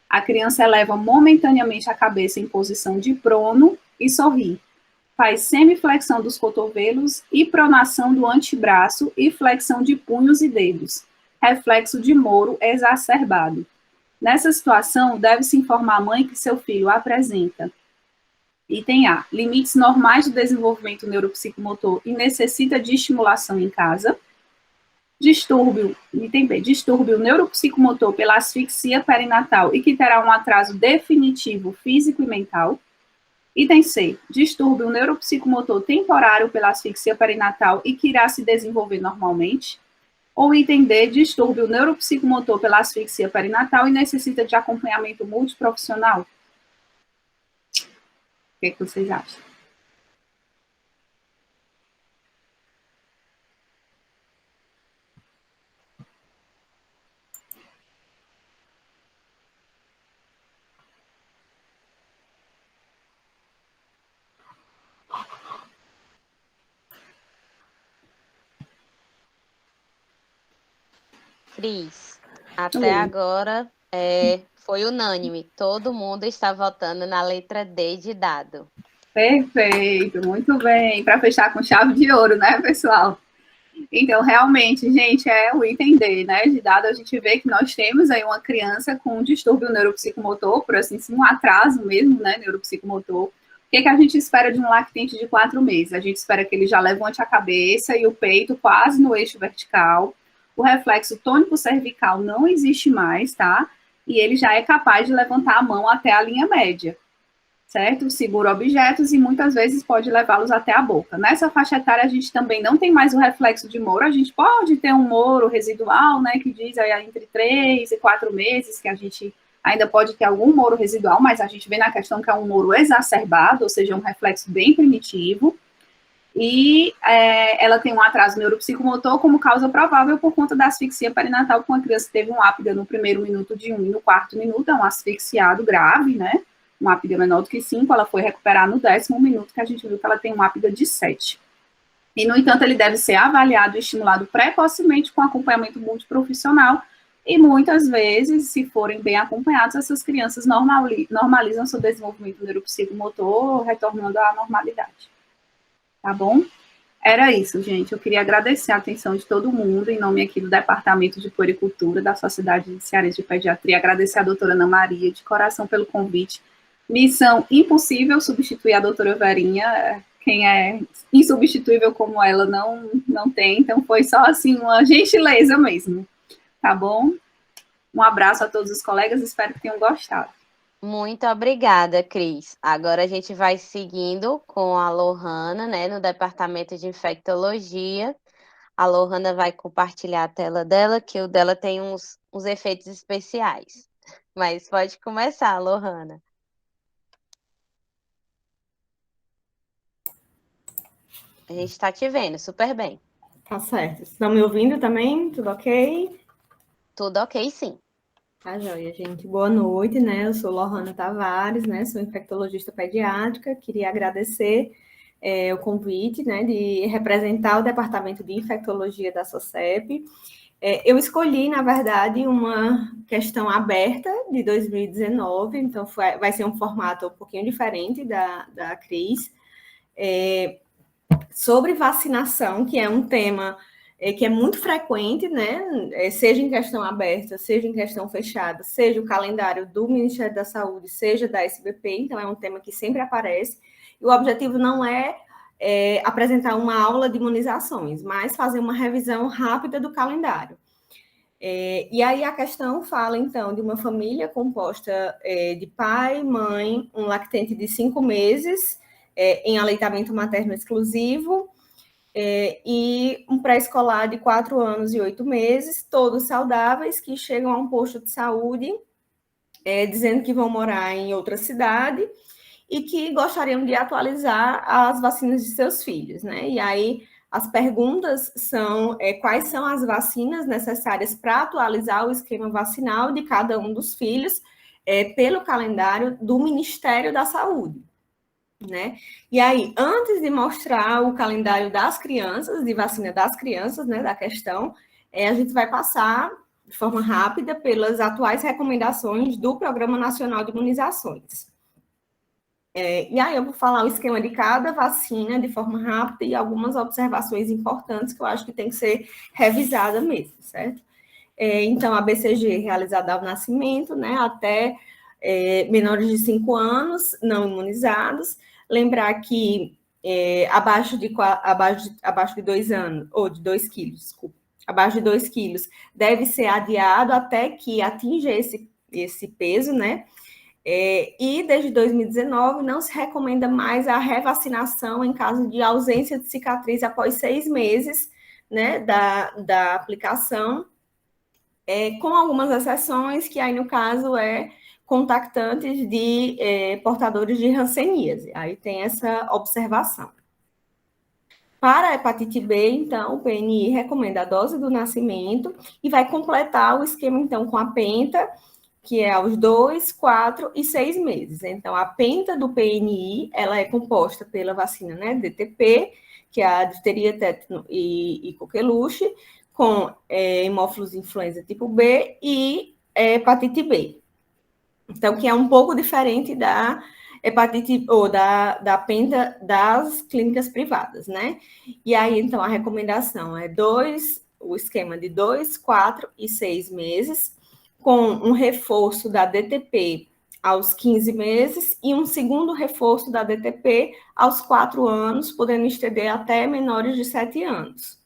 a criança eleva momentaneamente a cabeça em posição de prono e sorri. Faz semiflexão dos cotovelos e pronação do antebraço e flexão de punhos e dedos. Reflexo de Moro exacerbado. Nessa situação, deve-se informar a mãe que seu filho apresenta: item A, limites normais de desenvolvimento neuropsicomotor e necessita de estimulação em casa. Distúrbio, item B, distúrbio neuropsicomotor pela asfixia perinatal e que terá um atraso definitivo físico e mental. Item C, distúrbio neuropsicomotor temporário pela asfixia perinatal e que irá se desenvolver normalmente. Ou item D, distúrbio neuropsicomotor pela asfixia perinatal e necessita de acompanhamento multiprofissional. que é que vocês acham? Cris, até agora foi unânime. Todo mundo está votando na letra D de dado. Perfeito, muito bem. Para fechar com chave de ouro, né, pessoal? Então, realmente, gente, é o item D, né? De dado, a gente vê que nós temos aí uma criança com um distúrbio neuropsicomotor, por assim dizer, um atraso mesmo, né, neuropsicomotor. O que a gente espera de um lactente de 4 meses? A gente espera que ele já levante a cabeça e o peito quase no eixo vertical. O reflexo tônico cervical não existe mais, tá? E ele já é capaz de levantar a mão até a linha média, certo? Segura objetos e muitas vezes pode levá-los até a boca. Nessa faixa etária, a gente também não tem mais o reflexo de Moro, a gente pode ter um Moro residual, né, que diz aí entre 3 e 4 meses, que a gente ainda pode ter algum Moro residual, mas a gente vê na questão que é um Moro exacerbado, ou seja, um reflexo bem primitivo, e ela tem um atraso neuropsicomotor como causa provável por conta da asfixia perinatal, com a criança que teve um ápida no primeiro minuto de 1 e no quarto minuto, é um asfixiado grave, né, um ápida menor do que 5, ela foi recuperar no 10º minuto, que a gente viu que ela tem um ápida de 7. E, no entanto, ele deve ser avaliado e estimulado precocemente com acompanhamento multiprofissional, e muitas vezes, se forem bem acompanhados, essas crianças normalizam seu desenvolvimento neuropsicomotor, retornando à normalidade. Tá bom? Era isso, gente. Eu queria agradecer a atenção de todo mundo, em nome aqui do Departamento de Puericultura da Sociedade Cearense de Pediatria, agradecer a doutora Ana Maria, de coração, pelo convite. Missão impossível substituir a doutora Verinha, quem é insubstituível como ela não tem, então foi só assim uma gentileza mesmo, tá bom? Um abraço a todos os colegas, espero que tenham gostado. Muito obrigada, Cris. Agora a gente vai seguindo com a Lohana, né, no Departamento de Infectologia. A Lohana vai compartilhar a tela dela, que o dela tem uns efeitos especiais. Mas pode começar, Lohana. A gente está te vendo super bem. Tá certo. Estão me ouvindo também? Tudo ok? Tudo ok, sim. Tá joia, gente. Boa noite, né? Eu sou Lohana Tavares, né? Sou infectologista pediátrica. Queria agradecer o convite, né? De representar o Departamento de Infectologia da SOCEP. Eu escolhi, na verdade, uma questão aberta de 2019, então vai ser um formato um pouquinho diferente da Cris. Sobre vacinação, que é um tema que é muito frequente, né? Seja em questão aberta, seja em questão fechada, seja o calendário do Ministério da Saúde, seja da SBP, então é um tema que sempre aparece. E o objetivo não é apresentar uma aula de imunizações, mas fazer uma revisão rápida do calendário. E aí a questão fala, então, de uma família composta de pai, mãe, um lactente de 5 meses, em aleitamento materno exclusivo, e um pré-escolar de 4 anos e 8 meses, todos saudáveis, que chegam a um posto de saúde, dizendo que vão morar em outra cidade e que gostariam de atualizar as vacinas de seus filhos, né? E aí as perguntas são quais são as vacinas necessárias para atualizar o esquema vacinal de cada um dos filhos pelo calendário do Ministério da Saúde. Né? E aí, antes de mostrar o calendário das crianças, de vacina das crianças, né, da questão, a gente vai passar de forma rápida pelas atuais recomendações do Programa Nacional de Imunizações. E aí eu vou falar o esquema de cada vacina de forma rápida e algumas observações importantes que eu acho que tem que ser revisada mesmo, certo? Então, a BCG realizada ao nascimento, né, até menores de 5 anos, não imunizados. Lembrar que abaixo de 2 anos, ou de 2 quilos, desculpa, abaixo de 2 quilos, deve ser adiado até que atinja esse peso, né? E desde 2019 não se recomenda mais a revacinação em caso de ausência de cicatriz após 6 meses, né, da aplicação, com algumas exceções, que aí no caso contactantes de portadores de hanseníase. Aí tem essa observação. Para a hepatite B, então, o PNI recomenda a dose do nascimento e vai completar o esquema, então, com a penta, que é aos 2, 4 e 6 meses. Então, a penta do PNI, ela é composta pela vacina, né, DTP, que é a difteria, tétano e coqueluche, com hemófilos influenza tipo B e hepatite B. Então, que é um pouco diferente da hepatite, ou da penta das clínicas privadas, né? E aí, então, a recomendação é o esquema de 2, 4 e 6 meses, com um reforço da DTP aos 15 meses e um segundo reforço da DTP aos 4 anos, podendo estender até menores de 7 anos.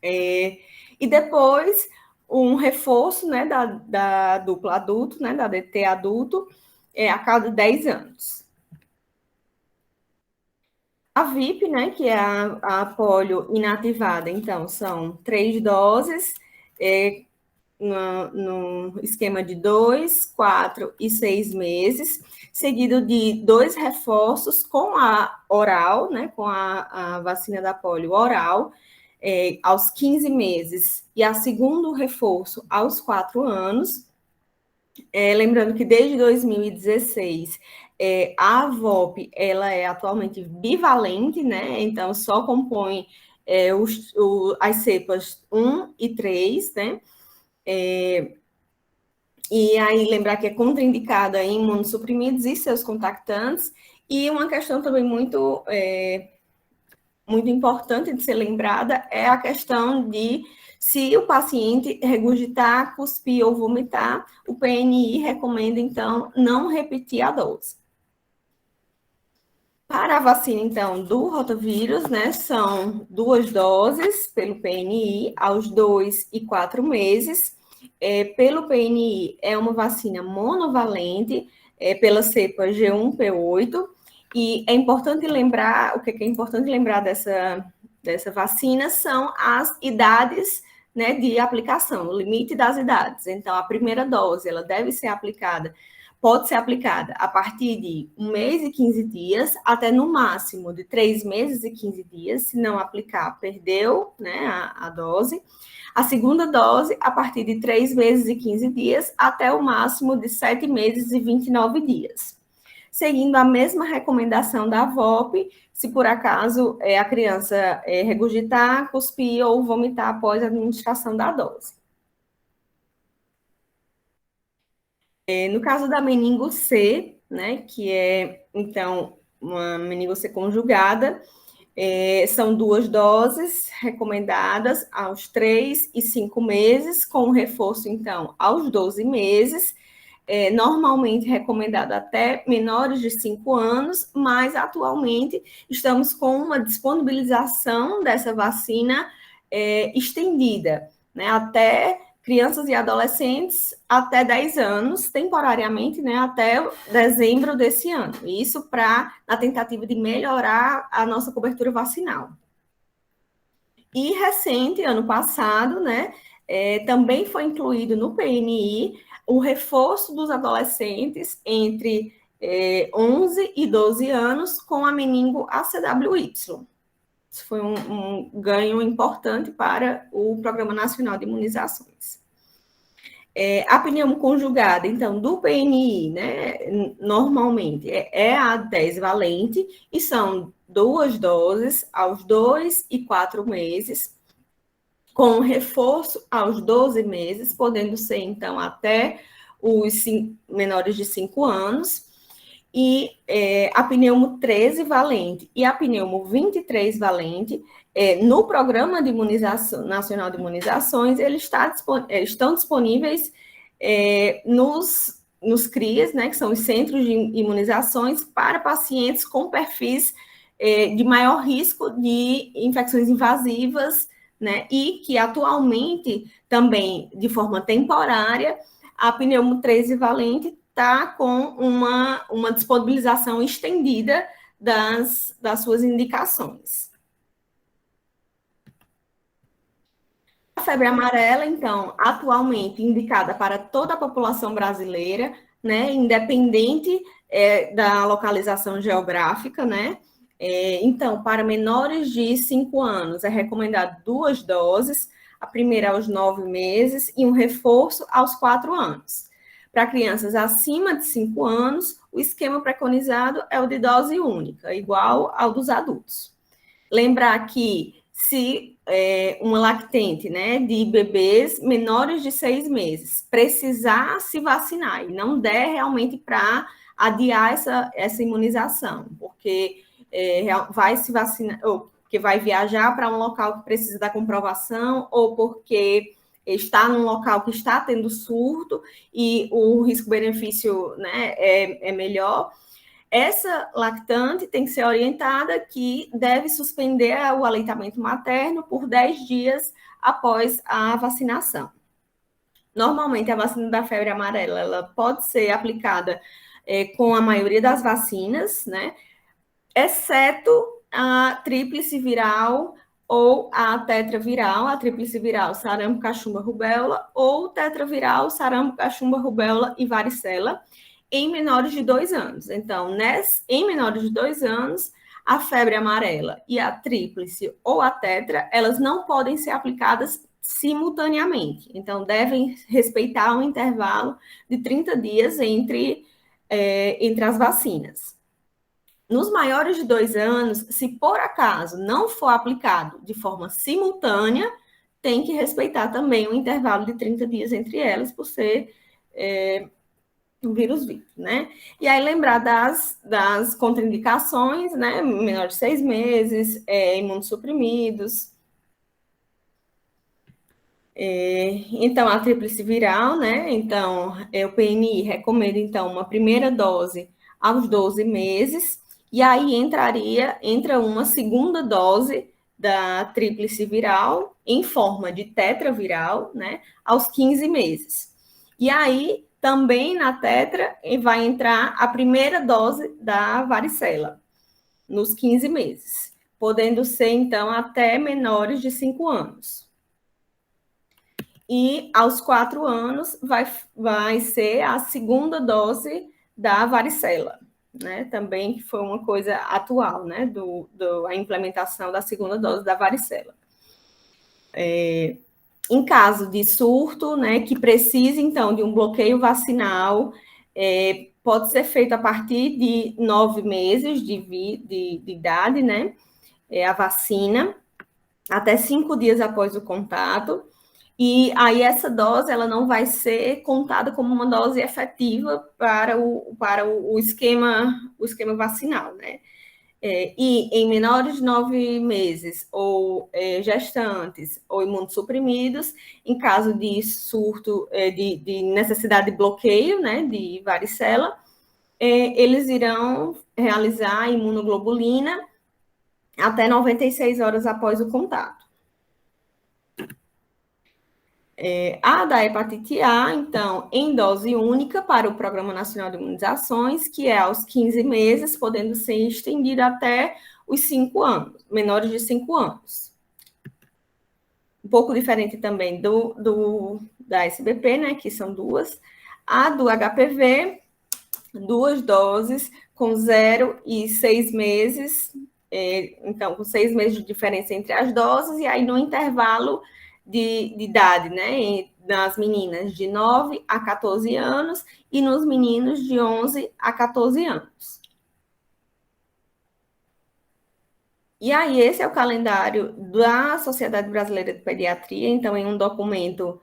E depois, um reforço, né, da dupla adulto, né, da DT adulto, a cada 10 anos. A VIP, né, que é a polio inativada, então, são 3 doses, no esquema de 2, 4 e 6 meses, seguido de 2 reforços com a oral, né, com a vacina da polio oral, aos 15 meses, e a segundo reforço aos 4 anos. Lembrando que desde 2016, a VOP, ela é atualmente bivalente, né? Então, só compõe as cepas 1 e 3, né? E aí, lembrar que é contraindicada em imunossuprimidos e seus contactantes. E uma questão também muito importante de ser lembrada é a questão de se o paciente regurgitar, cuspir ou vomitar, o PNI recomenda, então, não repetir a dose. Para a vacina, então, do rotavírus, né, são 2 doses pelo PNI aos 2 e 4 meses. Pelo PNI, é uma vacina monovalente, pela cepa G1P8, e é importante lembrar, o que é importante lembrar dessa vacina são as idades, né, de aplicação, o limite das idades. Então, a primeira dose, ela pode ser aplicada a partir de 1 mês e 15 dias, até no máximo de 3 meses e 15 dias. Se não aplicar, perdeu, né, a dose. A segunda dose, a partir de 3 meses e 15 dias, até o máximo de 7 meses e 29 dias. Seguindo a mesma recomendação da VOP, se por acaso a criança regurgitar, cuspir ou vomitar após a administração da dose. No caso da meningo C, né, que é, então, uma meningo C conjugada, são 2 doses recomendadas aos 3 e 5 meses, com reforço, então, aos 12 meses, normalmente recomendado até menores de 5 anos, mas atualmente estamos com uma disponibilização dessa vacina estendida, né, até crianças e adolescentes até 10 anos, temporariamente, né, até dezembro desse ano. Isso na tentativa de melhorar a nossa cobertura vacinal. E recente, ano passado, né, também foi incluído no PNI o reforço dos adolescentes entre 11 e 12 anos com a meningo ACWY. Isso foi um ganho importante para o Programa Nacional de Imunizações. A pneumo conjugada, então, do PNI, né, normalmente é a 10 valente, e são 2 doses aos 2 e 4 meses, com reforço aos 12 meses, podendo ser, então, até os menores de 5 anos, e a pneumo 13 valente e a pneumo 23 valente, no Programa de Imunização, Nacional de Imunizações, eles estão disponíveis nos CRIAs, né, que são os Centros de Imunizações, para pacientes com perfis de maior risco de infecções invasivas, né, e que atualmente, também de forma temporária, a pneumo 13 valente está com uma disponibilização estendida das suas indicações. A febre amarela, então, atualmente indicada para toda a população brasileira, né, independente da localização geográfica, né? Então, para menores de 5 anos, é recomendado 2 doses, a primeira aos 9 meses e um reforço aos 4 anos. Para crianças acima de 5 anos, o esquema preconizado é o de dose única, igual ao dos adultos. Lembrar que se uma lactente, né, de bebês menores de 6 meses precisar se vacinar e não der realmente para adiar essa imunização, porque vai se vacinar, ou porque vai viajar para um local que precisa da comprovação, ou porque está num local que está tendo surto e o risco-benefício, né, é melhor, essa lactante tem que ser orientada que deve suspender o aleitamento materno por 10 dias após a vacinação. Normalmente, a vacina da febre amarela ela pode ser aplicada com a maioria das vacinas, né, exceto a tríplice viral ou a tetraviral, a tríplice viral, sarampo, cachumba, rubéola, ou tetraviral, sarampo, cachumba, rubéola e varicela, em menores de 2 anos. Então, em menores de 2 anos, a febre amarela e a tríplice ou a tetra, elas não podem ser aplicadas simultaneamente. Então, devem respeitar um intervalo de 30 dias entre as vacinas. Nos maiores de 2 anos, se por acaso não for aplicado de forma simultânea, tem que respeitar também um intervalo de 30 dias entre elas, por ser um vírus vivo, né? E aí lembrar das contraindicações, né? Menor de 6 meses, imunossuprimidos. Então, a tríplice viral, né? Então, o PNI recomenda, então, uma primeira dose aos 12 meses, e aí entra uma segunda dose da tríplice viral em forma de tetraviral, né? Aos 15 meses. E aí, também na tetra, vai entrar a primeira dose da varicela, nos 15 meses, podendo ser, então, até menores de 5 anos. E aos 4 anos vai ser a segunda dose da varicela, né? Também foi uma coisa atual, né? A implementação da segunda dose da varicela. Em caso de surto, né, que precise, então, de um bloqueio vacinal, pode ser feito a partir de 9 meses de idade, né? A vacina, até 5 dias após o contato. E aí essa dose ela não vai ser contada como uma dose efetiva para o esquema vacinal, né? E em menores de 9 meses, ou gestantes, ou imunossuprimidos, em caso de surto, de necessidade de bloqueio, né, de varicela, eles irão realizar a imunoglobulina até 96 horas após o contato. A da hepatite A, então, em dose única para o Programa Nacional de Imunizações, que é aos 15 meses, podendo ser estendida até os 5 anos, menores de 5 anos. Um pouco diferente também da SBP, né, que são 2. A do HPV, 2 doses, com 0 e 6 meses, então, com 6 meses de diferença entre as doses, e aí no intervalo de idade, né, nas meninas de 9 a 14 anos e nos meninos de 11 a 14 anos. E aí, esse é o calendário da Sociedade Brasileira de Pediatria, então, em um documento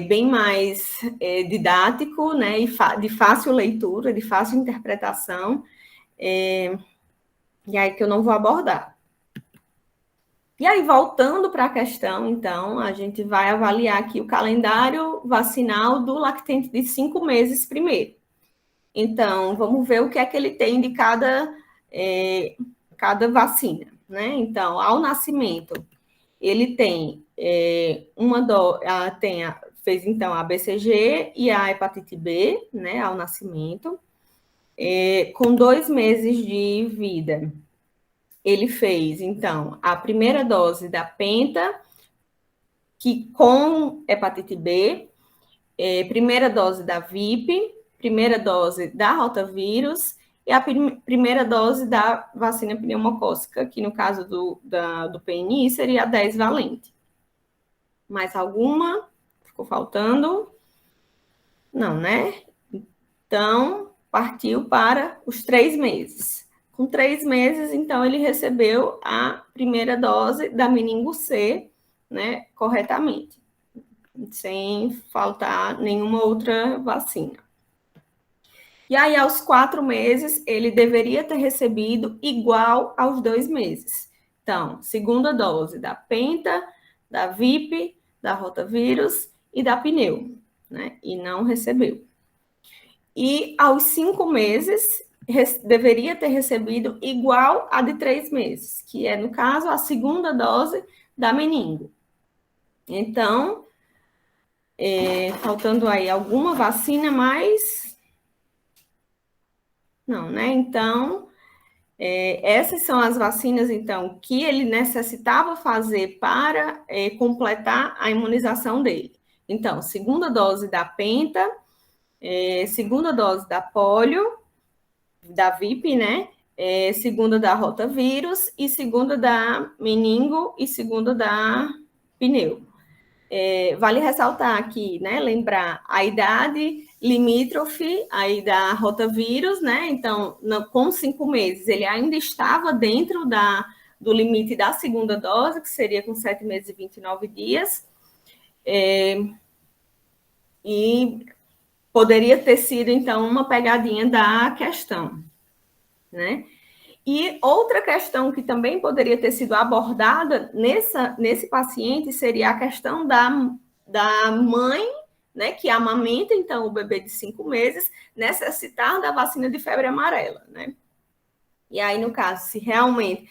bem mais didático, né, e de fácil leitura, de fácil interpretação, e aí que eu não vou abordar. E aí, voltando para a questão, então, a gente vai avaliar aqui o calendário vacinal do lactente de 5 meses primeiro. Então, vamos ver o que é que ele tem de cada vacina, né? Então, ao nascimento, ele tem fez, então, a BCG e a hepatite B, né, ao nascimento, com 2 meses de vida. Ele fez, então, a primeira dose da penta, que com hepatite B, primeira dose da VIP, primeira dose da rotavírus e a primeira dose da vacina pneumocócica, que no caso do PNI seria a 10 valente. Mais alguma? Ficou faltando? Não, né? Então, partiu para os 3 meses. Com 3 meses, então, ele recebeu a primeira dose da meningo C, né, corretamente, sem faltar nenhuma outra vacina. E aí, aos 4 meses, ele deveria ter recebido igual aos 2 meses. Então, segunda dose da penta, da VIP, da rotavírus e da pneumo, né? E não recebeu. E aos 5 meses, deveria ter recebido igual a de 3 meses, que é, no caso, a segunda dose da meningo. Então, faltando aí alguma vacina mais... Não, né? Então, essas são as vacinas, então, que ele necessitava fazer para completar a imunização dele. Então, segunda dose da penta, segunda dose da polio, da VIP, né? Segunda da rotavírus e segunda da meningo e segunda da pneumo. Vale ressaltar aqui, né? Lembrar a idade limítrofe aí da rotavírus, né? Então, com 5 meses, ele ainda estava dentro do limite da segunda dose, que seria com 7 meses e 29 dias. E poderia ter sido, então, uma pegadinha da questão, né? E outra questão que também poderia ter sido abordada nesse paciente seria a questão da mãe, né, que amamenta, então, o bebê de 5 meses, necessitar da vacina de febre amarela, né? E aí, no caso, se realmente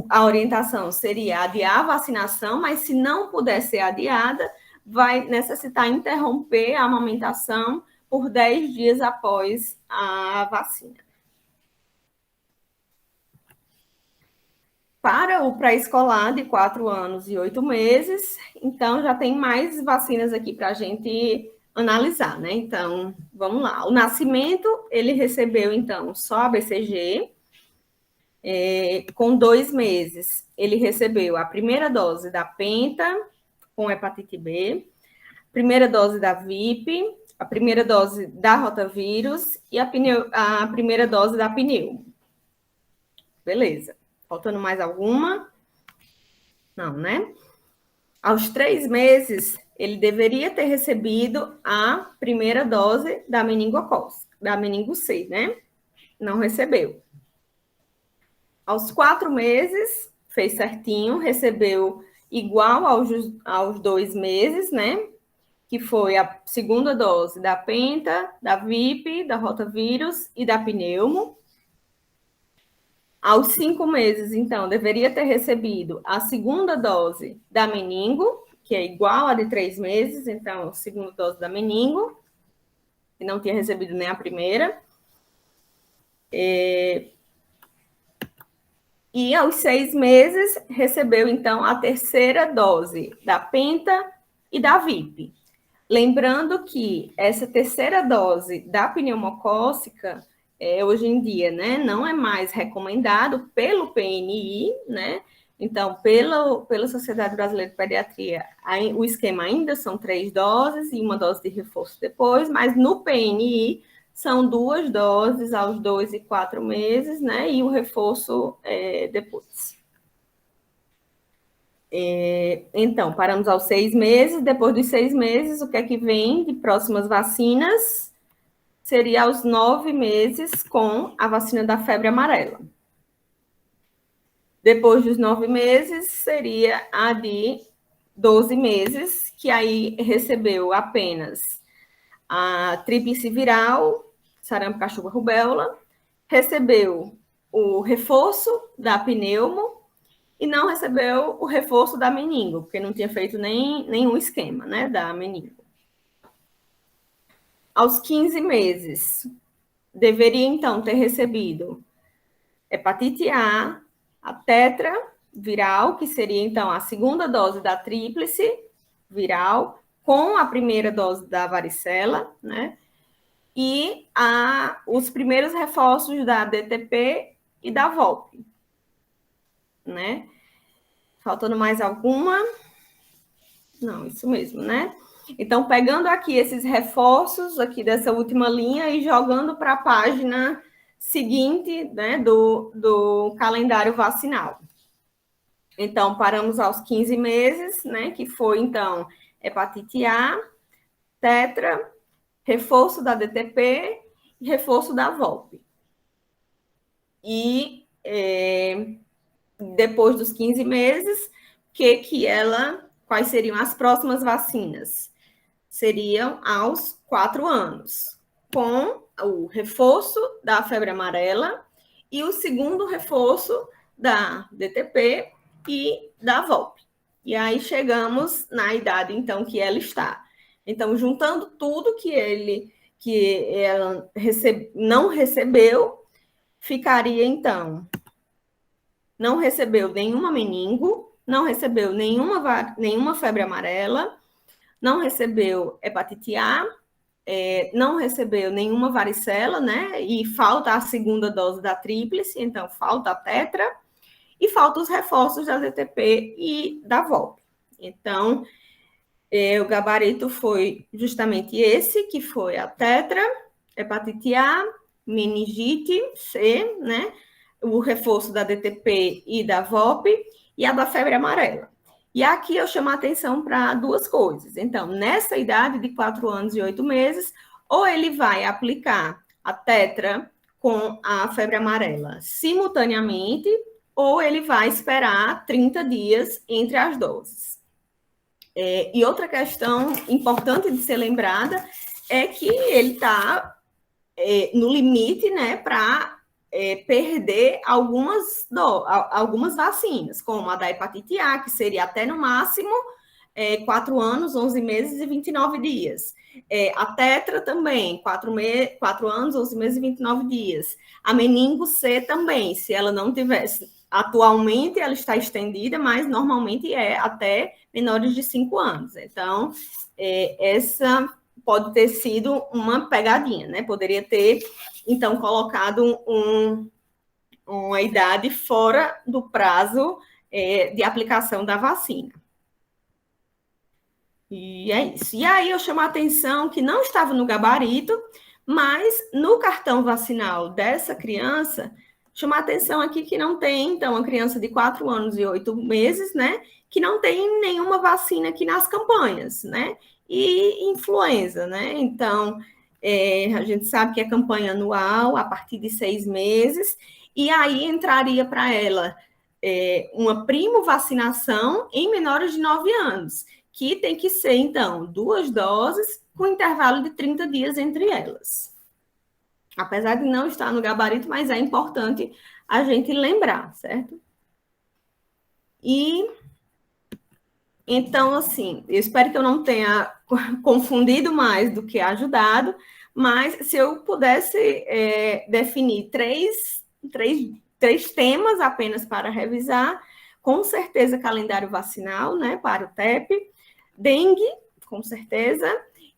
a orientação seria adiar a vacinação, mas se não puder ser adiada, vai necessitar interromper a amamentação por 10 dias após a vacina. Para o pré-escolar de 4 anos e 8 meses, então já tem mais vacinas aqui para a gente analisar, né? Então, vamos lá. O nascimento, ele recebeu, então, só a BCG. Com 2 meses, ele recebeu a primeira dose da penta com hepatite B, primeira dose da VIP, a primeira dose da rotavírus e a primeira dose da pneumo. Beleza. Faltando mais alguma? Não, né? Aos 3 meses, ele deveria ter recebido a primeira dose da meningocócica, da meningo C, né? Não recebeu. Aos 4 meses, fez certinho, recebeu igual aos 2 meses, né? Que foi a segunda dose da penta, da VIP, da rotavírus e da pneumo. Aos 5 meses, então, deveria ter recebido a segunda dose da meningo, que é igual a de 3 meses, então, segunda dose da meningo, e não tinha recebido nem a primeira. E aos 6 meses, recebeu, então, a terceira dose da penta e da VIP. Lembrando que essa terceira dose da pneumocócica, hoje em dia, né, não é mais recomendado pelo PNI, né? Então, pela Sociedade Brasileira de Pediatria, o esquema ainda são 3 doses e uma dose de reforço depois, mas no PNI são 2 doses aos 2 e 4 meses, né? E o reforço depois. Então, paramos aos 6 meses. Depois dos 6 meses, o que é que vem de próximas vacinas? Seria aos 9 meses com a vacina da febre amarela. Depois dos 9 meses, seria a de 12 meses, que aí recebeu apenas a tríplice viral, sarampo, cachumba, rubéola, recebeu o reforço da pneumo e não recebeu o reforço da meningo, porque não tinha feito nenhum esquema, né, da meningo. Aos 15 meses, deveria, então, ter recebido hepatite A, a tetra viral, que seria, então, a segunda dose da tríplice viral, com a primeira dose da varicela, né? e os primeiros reforços da DTP e da VOLP, né? Faltando mais alguma? Não, isso mesmo, né? Então, pegando aqui esses reforços aqui dessa última linha e jogando para a página seguinte, né, do calendário vacinal. Então, paramos aos 15 meses, né, que foi, então, hepatite A, tetra, reforço da DTP e reforço da VOLP. E depois dos 15 meses, quais seriam as próximas vacinas? Seriam aos 4 anos, com o reforço da febre amarela e o segundo reforço da DTP e da VOLP. E aí chegamos na idade, então, que ela está. Então, juntando tudo que ela não recebeu, ficaria, então, não recebeu nenhuma meningo, não recebeu nenhuma febre amarela, não recebeu hepatite A, não recebeu nenhuma varicela, né? E falta a segunda dose da tríplice, então falta a tetra, e falta os reforços da DTP e da VOLP. Então, o gabarito foi justamente esse, que foi a tetra, hepatite A, meningite C, né? O reforço da DTP e da VOLP, e a da febre amarela. E aqui eu chamo a atenção para duas coisas. Então, nessa idade de 4 anos e 8 meses, ou ele vai aplicar a tetra com a febre amarela simultaneamente, ou ele vai esperar 30 dias entre as doses. E outra questão importante de ser lembrada é que ele está no limite, né, para perder algumas vacinas, como a da hepatite A, que seria até no máximo 4 anos, 11 meses e 29 dias. A tetra também, 4 anos, 11 meses e 29 dias. A meningo C também, se ela não tivesse. Atualmente ela está estendida, mas normalmente é até menores de 5 anos. Então, essa pode ter sido uma pegadinha, né? Poderia ter, então, colocado uma idade fora do prazo de aplicação da vacina. E é isso. E aí eu chamo a atenção que não estava no gabarito, mas no cartão vacinal dessa criança, chama a atenção aqui que não tem, então, uma criança de 4 anos e 8 meses, né? Que não tem nenhuma vacina aqui nas campanhas, né? E influenza, né? Então, a gente sabe que é campanha anual, a partir de 6 meses, e aí entraria para ela uma primo vacinação em menores de 9 anos, que tem que ser, então, 2 doses com intervalo de 30 dias entre elas. Apesar de não estar no gabarito, mas é importante a gente lembrar, certo? E, então, assim, eu espero que eu não tenha confundido mais do que ajudado, mas se eu pudesse definir três temas apenas para revisar, com certeza calendário vacinal, né, para o TEP, dengue, com certeza,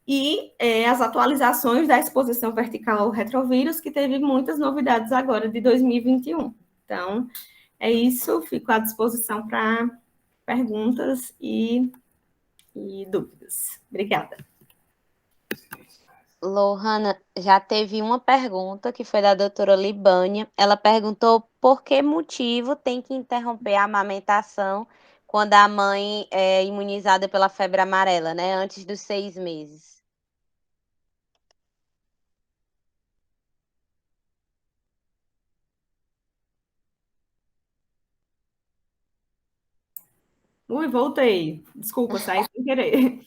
e as atualizações da exposição vertical ao retrovírus, que teve muitas novidades agora de 2021. Então, é isso, fico à disposição para perguntas e dúvidas. Obrigada. Lohana, já teve uma pergunta que foi da doutora Libânia. Ela perguntou por que motivo tem que interromper a amamentação quando a mãe é imunizada pela febre amarela, né? Antes dos 6 meses. Voltei. Desculpa, saí sem querer.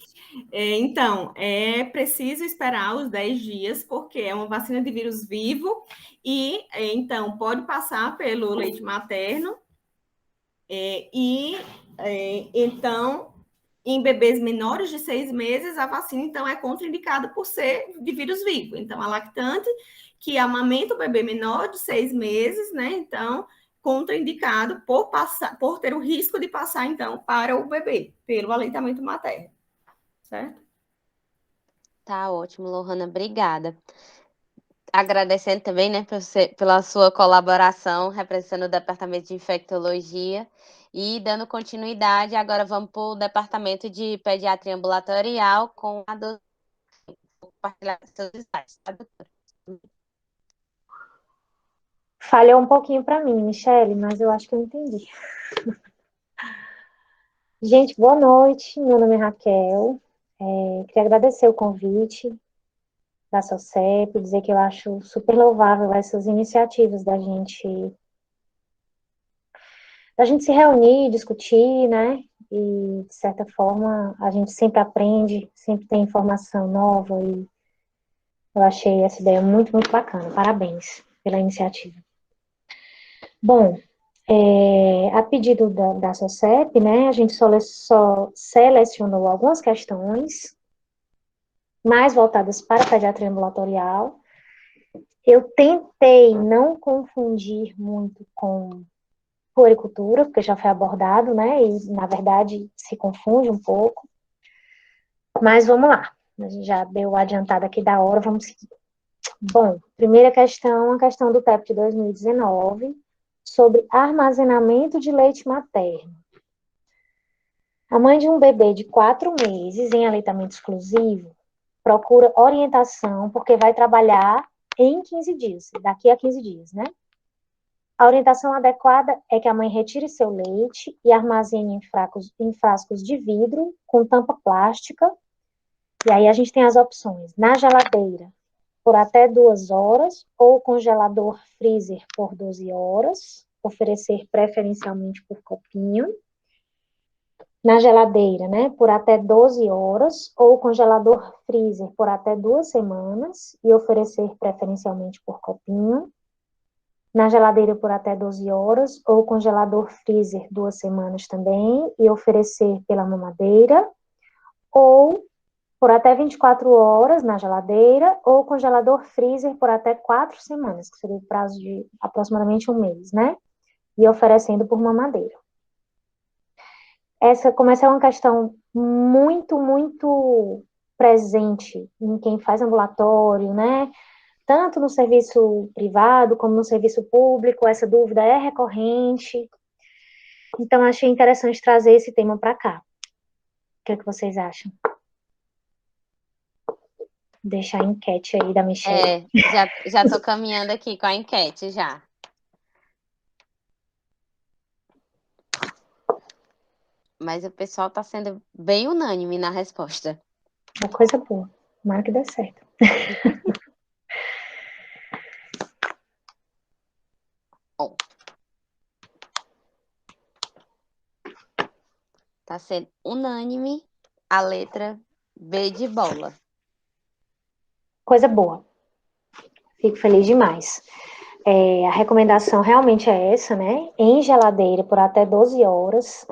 Então, é preciso esperar os 10 dias, porque é uma vacina de vírus vivo e, então, pode passar pelo leite materno então, em bebês menores de 6 meses, a vacina, então, é contraindicada por ser de vírus vivo. Então, a lactante que amamenta o bebê menor de 6 meses, né, então, contraindicado por ter o risco de passar, então, para o bebê, pelo aleitamento materno, certo? Tá ótimo, Lohana, obrigada. Agradecendo também, né, pela sua colaboração, representando o Departamento de Infectologia e dando continuidade. Agora vamos para o Departamento de Pediatria Ambulatorial com a doutora. Vou compartilhar seus slides, tá, doutora? Falhou um pouquinho para mim, Michele, mas eu acho que eu entendi. Gente, boa noite. Meu nome é Raquel. Queria agradecer o convite da SOCEP, dizer que eu acho super louvável essas iniciativas da gente se reunir, discutir, né? E, de certa forma, a gente sempre aprende, sempre tem informação nova e eu achei essa ideia muito, muito bacana. Parabéns pela iniciativa. Bom, a pedido da SOCEP, né, a gente só selecionou algumas questões mais voltadas para a pediatria ambulatorial. Eu tentei não confundir muito com puericultura, porque já foi abordado, né, e na verdade se confunde um pouco. Mas vamos lá, a gente já deu adiantada aqui da hora, vamos seguir. Bom, primeira questão, a questão do TEP de 2019, sobre armazenamento de leite materno. A mãe de um bebê de 4 meses em aleitamento exclusivo procura orientação, porque vai trabalhar em 15 dias, daqui a 15 dias, né? A orientação adequada é que a mãe retire seu leite e armazene em frascos de vidro com tampa plástica. E aí a gente tem as opções: na geladeira por até 2 horas, ou congelador freezer por 12 horas, oferecer preferencialmente por copinho. Na geladeira, né, por até 12 horas, ou congelador freezer por até 2 semanas, e oferecer preferencialmente por copinho. Na geladeira por até 12 horas, ou congelador freezer 2 semanas também, e oferecer pela mamadeira, ou por até 24 horas na geladeira, ou congelador freezer por até 4 semanas, que seria o prazo de aproximadamente 1 mês, né? E oferecendo por mamadeira. Como essa é uma questão muito, muito presente em quem faz ambulatório, né? Tanto no serviço privado como no serviço público, essa dúvida é recorrente. Então, achei interessante trazer esse tema para cá. O que é que vocês acham? Deixar a enquete aí da Michelle. Já estou caminhando aqui com a enquete, já. Mas o pessoal está sendo bem unânime na resposta. Uma coisa boa. Tomara que dê certo. Bom. Está sendo unânime a letra B de bola. Coisa boa. Fico feliz demais. A recomendação realmente é essa, né? Em geladeira por até 12 horas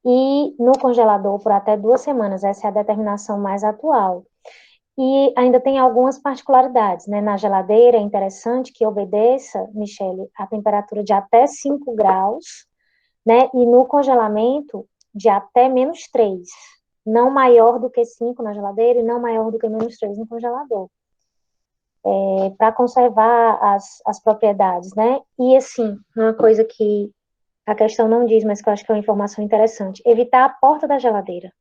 e no congelador por até 2 semanas. Essa é a determinação mais atual. E ainda tem algumas particularidades, né? Na geladeira é interessante que obedeça, Michele, a temperatura de até 5 graus, né? E no congelamento de até -3. Não maior do que 5 na geladeira e não maior do que -3 no congelador. Para conservar as propriedades, né? E, assim, uma coisa que a questão não diz, mas que eu acho que é uma informação interessante, evitar a porta da geladeira.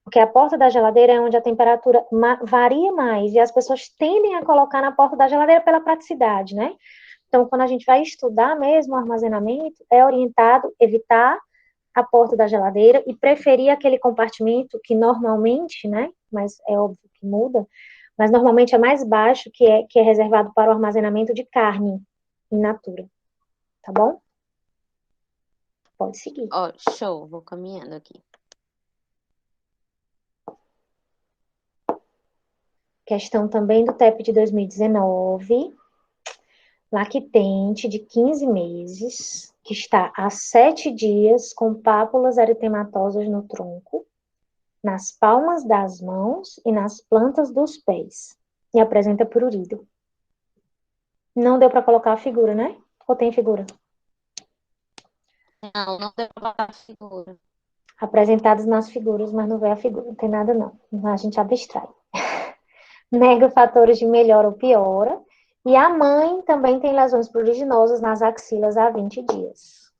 Porque a porta da geladeira é onde a temperatura varia mais, e as pessoas tendem a colocar na porta da geladeira pela praticidade, né? Então, quando a gente vai estudar mesmo o armazenamento, é orientado evitar a porta da geladeira e preferir aquele compartimento que normalmente, né? Mas é óbvio que muda, mas normalmente é mais baixo, que é reservado para o armazenamento de carne in natura. Tá bom? Pode seguir. Show, vou caminhando aqui. Questão também do TEP de 2019. Lactente de 15 meses, que está há 7 dias com pápulas eritematosas no tronco, nas palmas das mãos e nas plantas dos pés, e apresenta prurido. Não deu para colocar a figura, né? Ou tem figura? Não deu para colocar a figura. Apresentados nas figuras, mas não vê a figura, não tem nada não. A gente abstrai. nega fatores de melhora ou piora. E a mãe também tem lesões pruriginosas nas axilas há 20 dias.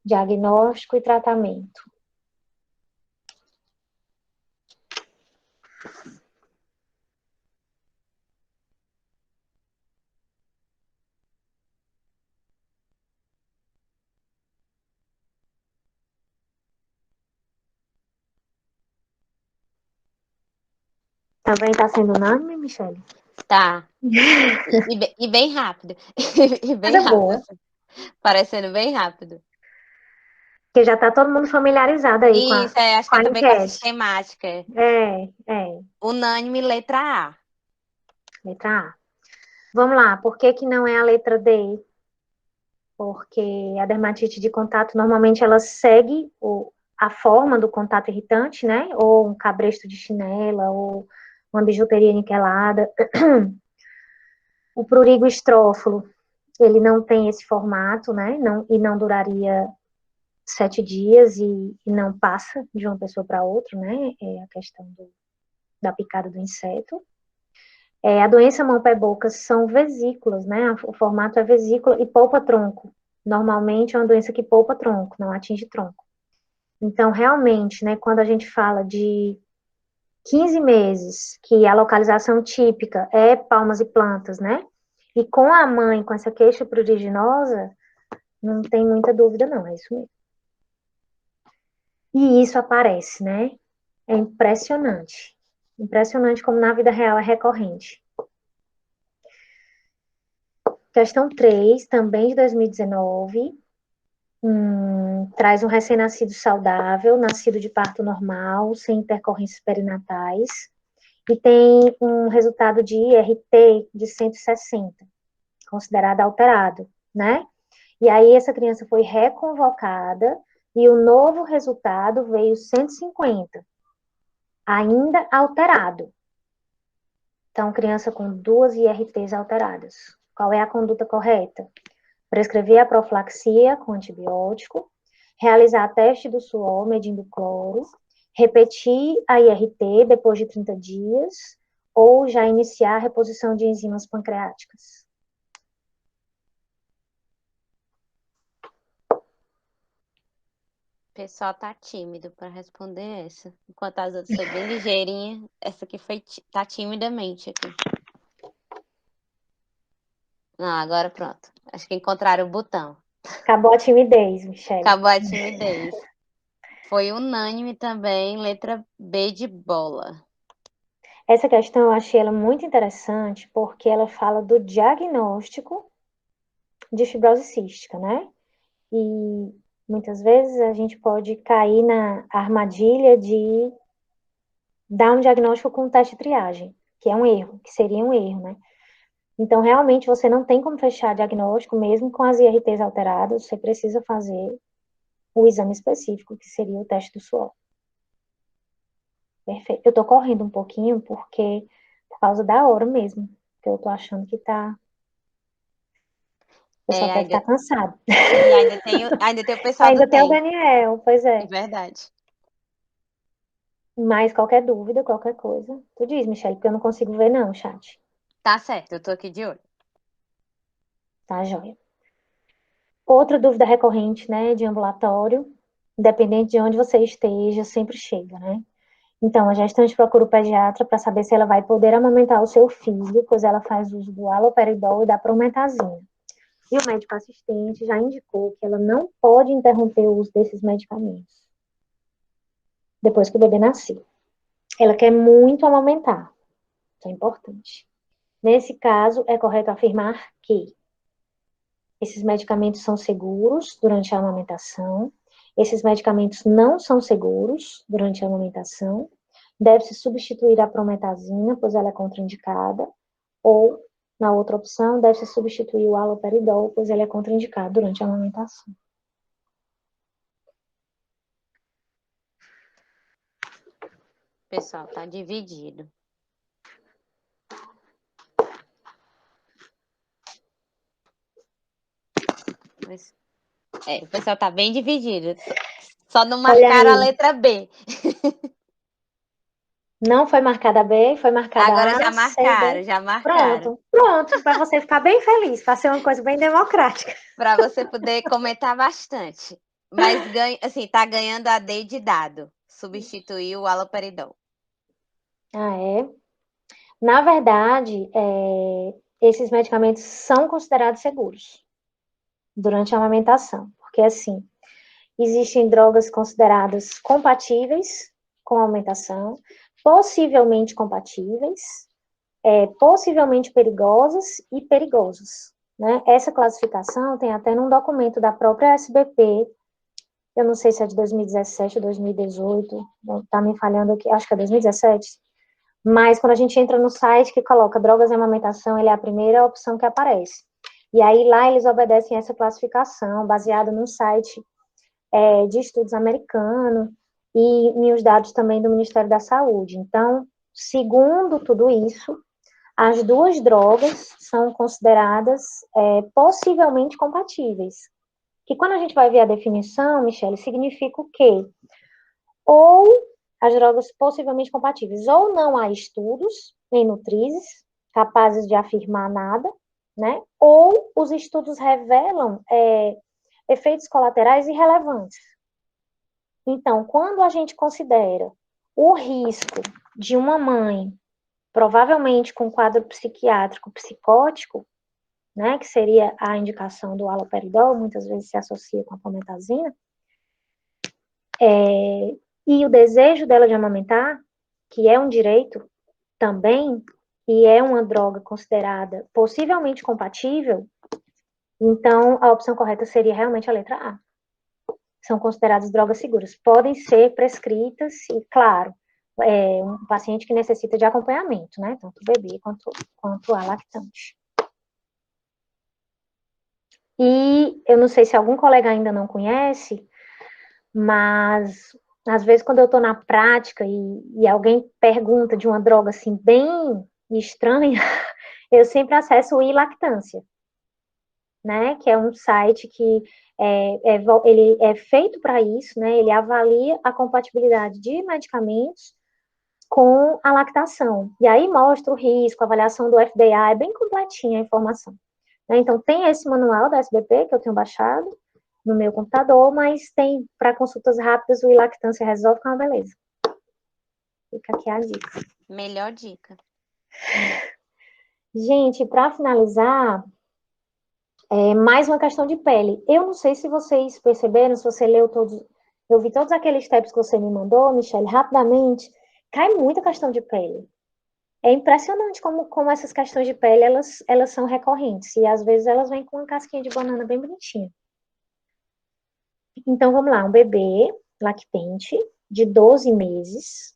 Diagnóstico e tratamento. Também está sendo unânime, Michele? Tá. E bem rápido. E bem Coisa rápido. boa. Assim. Parecendo bem rápido. Porque já está todo mundo familiarizado aí Isso, acho com que a é também com a enquete. sistemática. É. Unânime, letra A. Letra A. Vamos lá, por que que não é a letra D? Porque a dermatite de contato, normalmente, ela segue a forma do contato irritante, né? Ou um cabresto de chinela, ou uma bijuteria niquelada. O prurigo estrófilo, ele não tem esse formato, né? E não duraria 7 dias e não passa de uma pessoa para outra, né? É a questão da picada do inseto. A doença mão-pé-boca são vesículas, né? O formato é vesícula e polpa-tronco. Normalmente é uma doença que polpa tronco, não atinge tronco. Então, realmente, né, quando a gente fala de 15 meses, que a localização típica é palmas e plantas, né? E com a mãe com essa queixa pruriginosa, não tem muita dúvida, não, é isso mesmo. E isso aparece, né? É impressionante. Impressionante como na vida real é recorrente. Questão 3, também de 2019. Traz um recém-nascido saudável, nascido de parto normal, sem intercorrências perinatais, e tem um resultado de IRT de 160, considerado alterado, né? E aí essa criança foi reconvocada e o novo resultado veio 150, ainda alterado. Então, criança com 2 IRTs alteradas. Qual é a conduta correta? Prescrever a profilaxia com antibiótico, realizar teste do suor medindo cloro, repetir a IRT depois de 30 dias, ou já iniciar a reposição de enzimas pancreáticas. O pessoal tá tímido para responder essa. Enquanto as outras foi bem ligeirinha, essa aqui tá timidamente aqui. Não, agora pronto. Acho que encontraram o botão. Acabou a timidez, Michele. Acabou a timidez. Foi unânime também, letra B de bola. Essa questão eu achei ela muito interessante porque ela fala do diagnóstico de fibrose cística, né? E muitas vezes a gente pode cair na armadilha de dar um diagnóstico com teste de triagem, que é um erro, que seria um erro, né? Então, realmente, você não tem como fechar diagnóstico mesmo com as IRTs alteradas, você precisa fazer o exame específico, que seria o teste do suor. Perfeito. Eu tô correndo um pouquinho por causa da hora mesmo, que eu tô achando que tá... O pessoal deve estar cansado. E ainda tem o pessoal ainda do tem o tempo. Daniel, pois é. É verdade. Mas qualquer dúvida, qualquer coisa, tu diz, Michele, porque eu não consigo ver não, chat. Tá certo, eu tô aqui de olho. Tá, joia. Outra dúvida recorrente, né, de ambulatório, independente de onde você esteja, sempre chega, né? Então, a gestante procura o pediatra para saber se ela vai poder amamentar o seu filho, pois ela faz uso do haloperidol e da prometazina. E o médico assistente já indicou que ela não pode interromper o uso desses medicamentos depois que o bebê nascer. Ela quer muito amamentar, isso é importante. Nesse caso, é correto afirmar que esses medicamentos são seguros durante a amamentação, esses medicamentos não são seguros durante a amamentação, deve-se substituir a prometazina, pois ela é contraindicada, ou, na outra opção, deve-se substituir o haloperidol, pois ele é contraindicado durante a amamentação. O pessoal tá dividido. O pessoal tá bem dividido. Só não marcaram a letra B. Não foi marcada a B, foi marcada Agora A, já C, marcaram, D. já marcaram. Pronto, para você ficar bem feliz, para ser uma coisa bem democrática. Para você poder comentar bastante. Mas assim, tá ganhando a D de dado. Substituiu o haloperidol. Ah, é? Na verdade, esses medicamentos são considerados seguros durante a amamentação, porque assim, existem drogas consideradas compatíveis com a amamentação, possivelmente compatíveis, possivelmente perigosas e perigosas, né? Essa classificação tem até num documento da própria SBP, eu não sei se é de 2017 ou 2018, tá me falhando aqui, acho que é 2017, mas quando a gente entra no site que coloca drogas em amamentação, ele é a primeira opção que aparece. E aí lá eles obedecem essa classificação, baseado num site de estudos americano e em os dados também do Ministério da Saúde. Então, segundo tudo isso, as duas drogas são consideradas possivelmente compatíveis. Que quando a gente vai ver a definição, Michele, significa o quê? Ou as drogas possivelmente compatíveis, ou não há estudos em nutrizes capazes de afirmar nada, né? Ou os estudos revelam efeitos colaterais irrelevantes. Então, quando a gente considera o risco de uma mãe, provavelmente com quadro psiquiátrico psicótico, né, que seria a indicação do haloperidol, muitas vezes se associa com a promethazina, e o desejo dela de amamentar, que é um direito também, e é uma droga considerada possivelmente compatível, então a opção correta seria realmente a letra A. São consideradas drogas seguras. Podem ser prescritas, e claro, um paciente que necessita de acompanhamento, né? Tanto o bebê quanto a lactante. E eu não sei se algum colega ainda não conhece, mas às vezes quando eu estou na prática e alguém pergunta de uma droga assim bem estranha, eu sempre acesso o iLactância, né? Que é um site que ele é feito para isso, né? Ele avalia a compatibilidade de medicamentos com a lactação. E aí mostra o risco, a avaliação do FDA, é bem completinha a informação. Né? Então, tem esse manual da SBP, que eu tenho baixado no meu computador, mas tem para consultas rápidas o iLactância Resolve, com uma beleza. Fica aqui a dica. Melhor dica. Gente, para finalizar, mais uma questão de pele. Eu não sei se vocês perceberam, se você leu todos, eu vi todos aqueles tabs que você me mandou, Michele, rapidamente, cai muita questão de pele. É impressionante como essas questões de pele, elas são recorrentes, e às vezes elas vêm com uma casquinha de banana bem bonitinha. Então, vamos lá, um bebê lactente de 12 meses,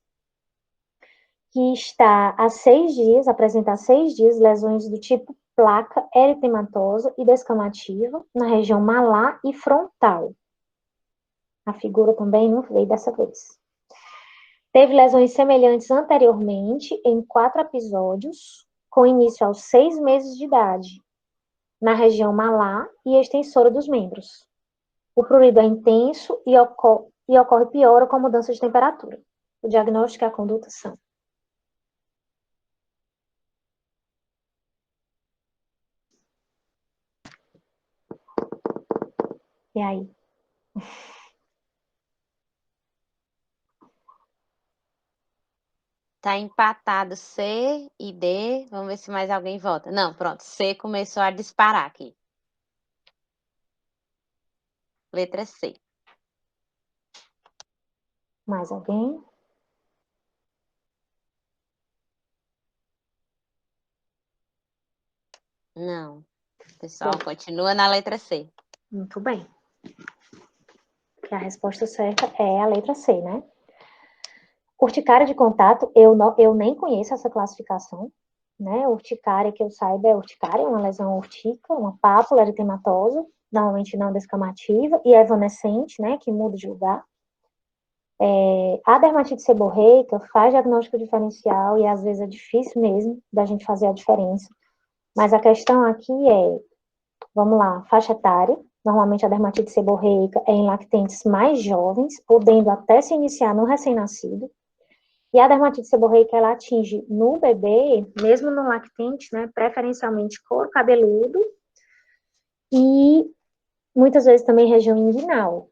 que está há 6 dias, apresenta há 6 dias lesões do tipo placa eritematosa e descamativa na região malar e frontal. A figura também não veio dessa vez. Teve lesões semelhantes anteriormente em 4 episódios, com início aos 6 meses de idade, na região malar e extensora dos membros. O prurido é intenso e ocorre pior com a mudança de temperatura. O diagnóstico e a conduta são: e aí? Tá empatado C e D. Vamos ver se mais alguém vota. Não, pronto. C começou a disparar aqui. Letra C. Mais alguém? Não. O pessoal continua na letra C. Muito bem. Que a resposta certa é a letra C, né? Urticária de contato, eu nem conheço essa classificação, né? Urticária, que eu saiba, é urticária, uma lesão urtica, uma pápula eritematosa, normalmente não descamativa, e evanescente, né? Que muda de lugar. A dermatite seborreica faz diagnóstico diferencial e às vezes é difícil mesmo da gente fazer a diferença. Mas a questão aqui vamos lá, faixa etária. Normalmente a dermatite seborreica é em lactentes mais jovens, podendo até se iniciar no recém-nascido. E a dermatite seborreica, ela atinge no bebê, mesmo no lactente, né, preferencialmente couro cabeludo e muitas vezes também região inguinal,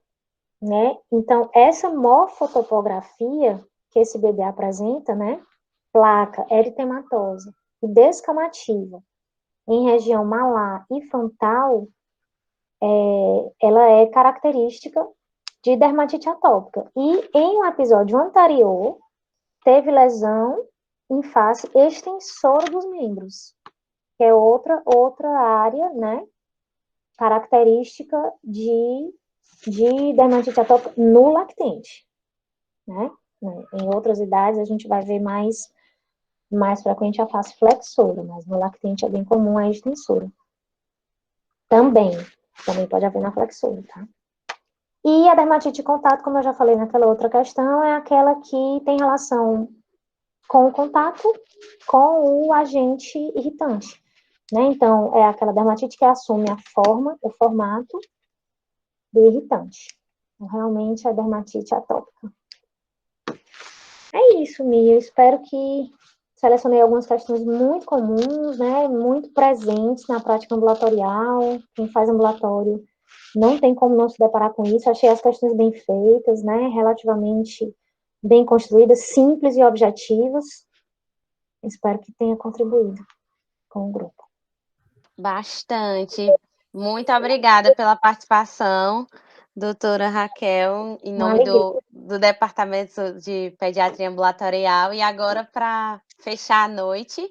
né? Então, essa morfotopografia que esse bebê apresenta, né, placa eritematosa e descamativa em região malar e frontal, ela é característica de dermatite atópica. E em um episódio anterior, teve lesão em face extensora dos membros, que é outra área, né, característica de dermatite atópica no lactente, né? Em outras idades a gente vai ver mais frequente a face flexora, mas no lactente é bem comum a extensora. Também pode haver na flexora, tá? E a dermatite de contato, como eu já falei naquela outra questão, é aquela que tem relação com o contato com o agente irritante, né? Então, é aquela dermatite que assume a forma, o formato do irritante. Então, realmente, é dermatite atópica. É isso, Mia. Eu espero que selecionei algumas questões muito comuns, né? Muito presentes na prática ambulatorial. Quem faz ambulatório não tem como não se deparar com isso. Achei as questões bem feitas, né? Relativamente bem construídas, simples e objetivas. Espero que tenha contribuído com o grupo. Bastante. Muito obrigada pela participação, doutora Raquel, em nome do Departamento de Pediatria Ambulatorial. E agora, para fechar a noite,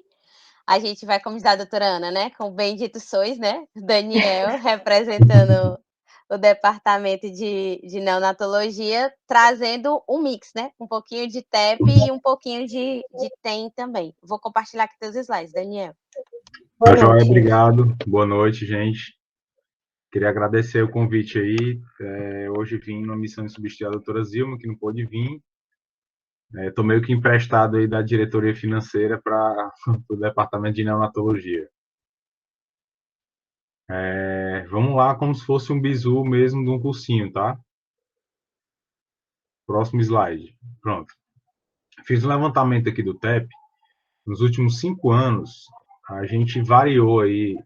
a gente vai convidar a doutora Ana, né? Com o Bendito Sois, né? Daniel, representando o Departamento de Neonatologia, trazendo um mix, né? Um pouquinho de TEP e um pouquinho de TEM também. Vou compartilhar aqui teus slides, Daniel. Tá joia, obrigado. Boa noite, gente. Queria agradecer o convite aí. Hoje vim numa missão de substituir a doutora Zilma, que não pôde vir. Estou meio que emprestado aí da diretoria financeira para o departamento de neonatologia. Vamos lá, como se fosse um bizu mesmo de um cursinho, tá? Próximo slide. Pronto. Fiz um levantamento aqui do TEP. Nos últimos 5 anos, a gente variou aí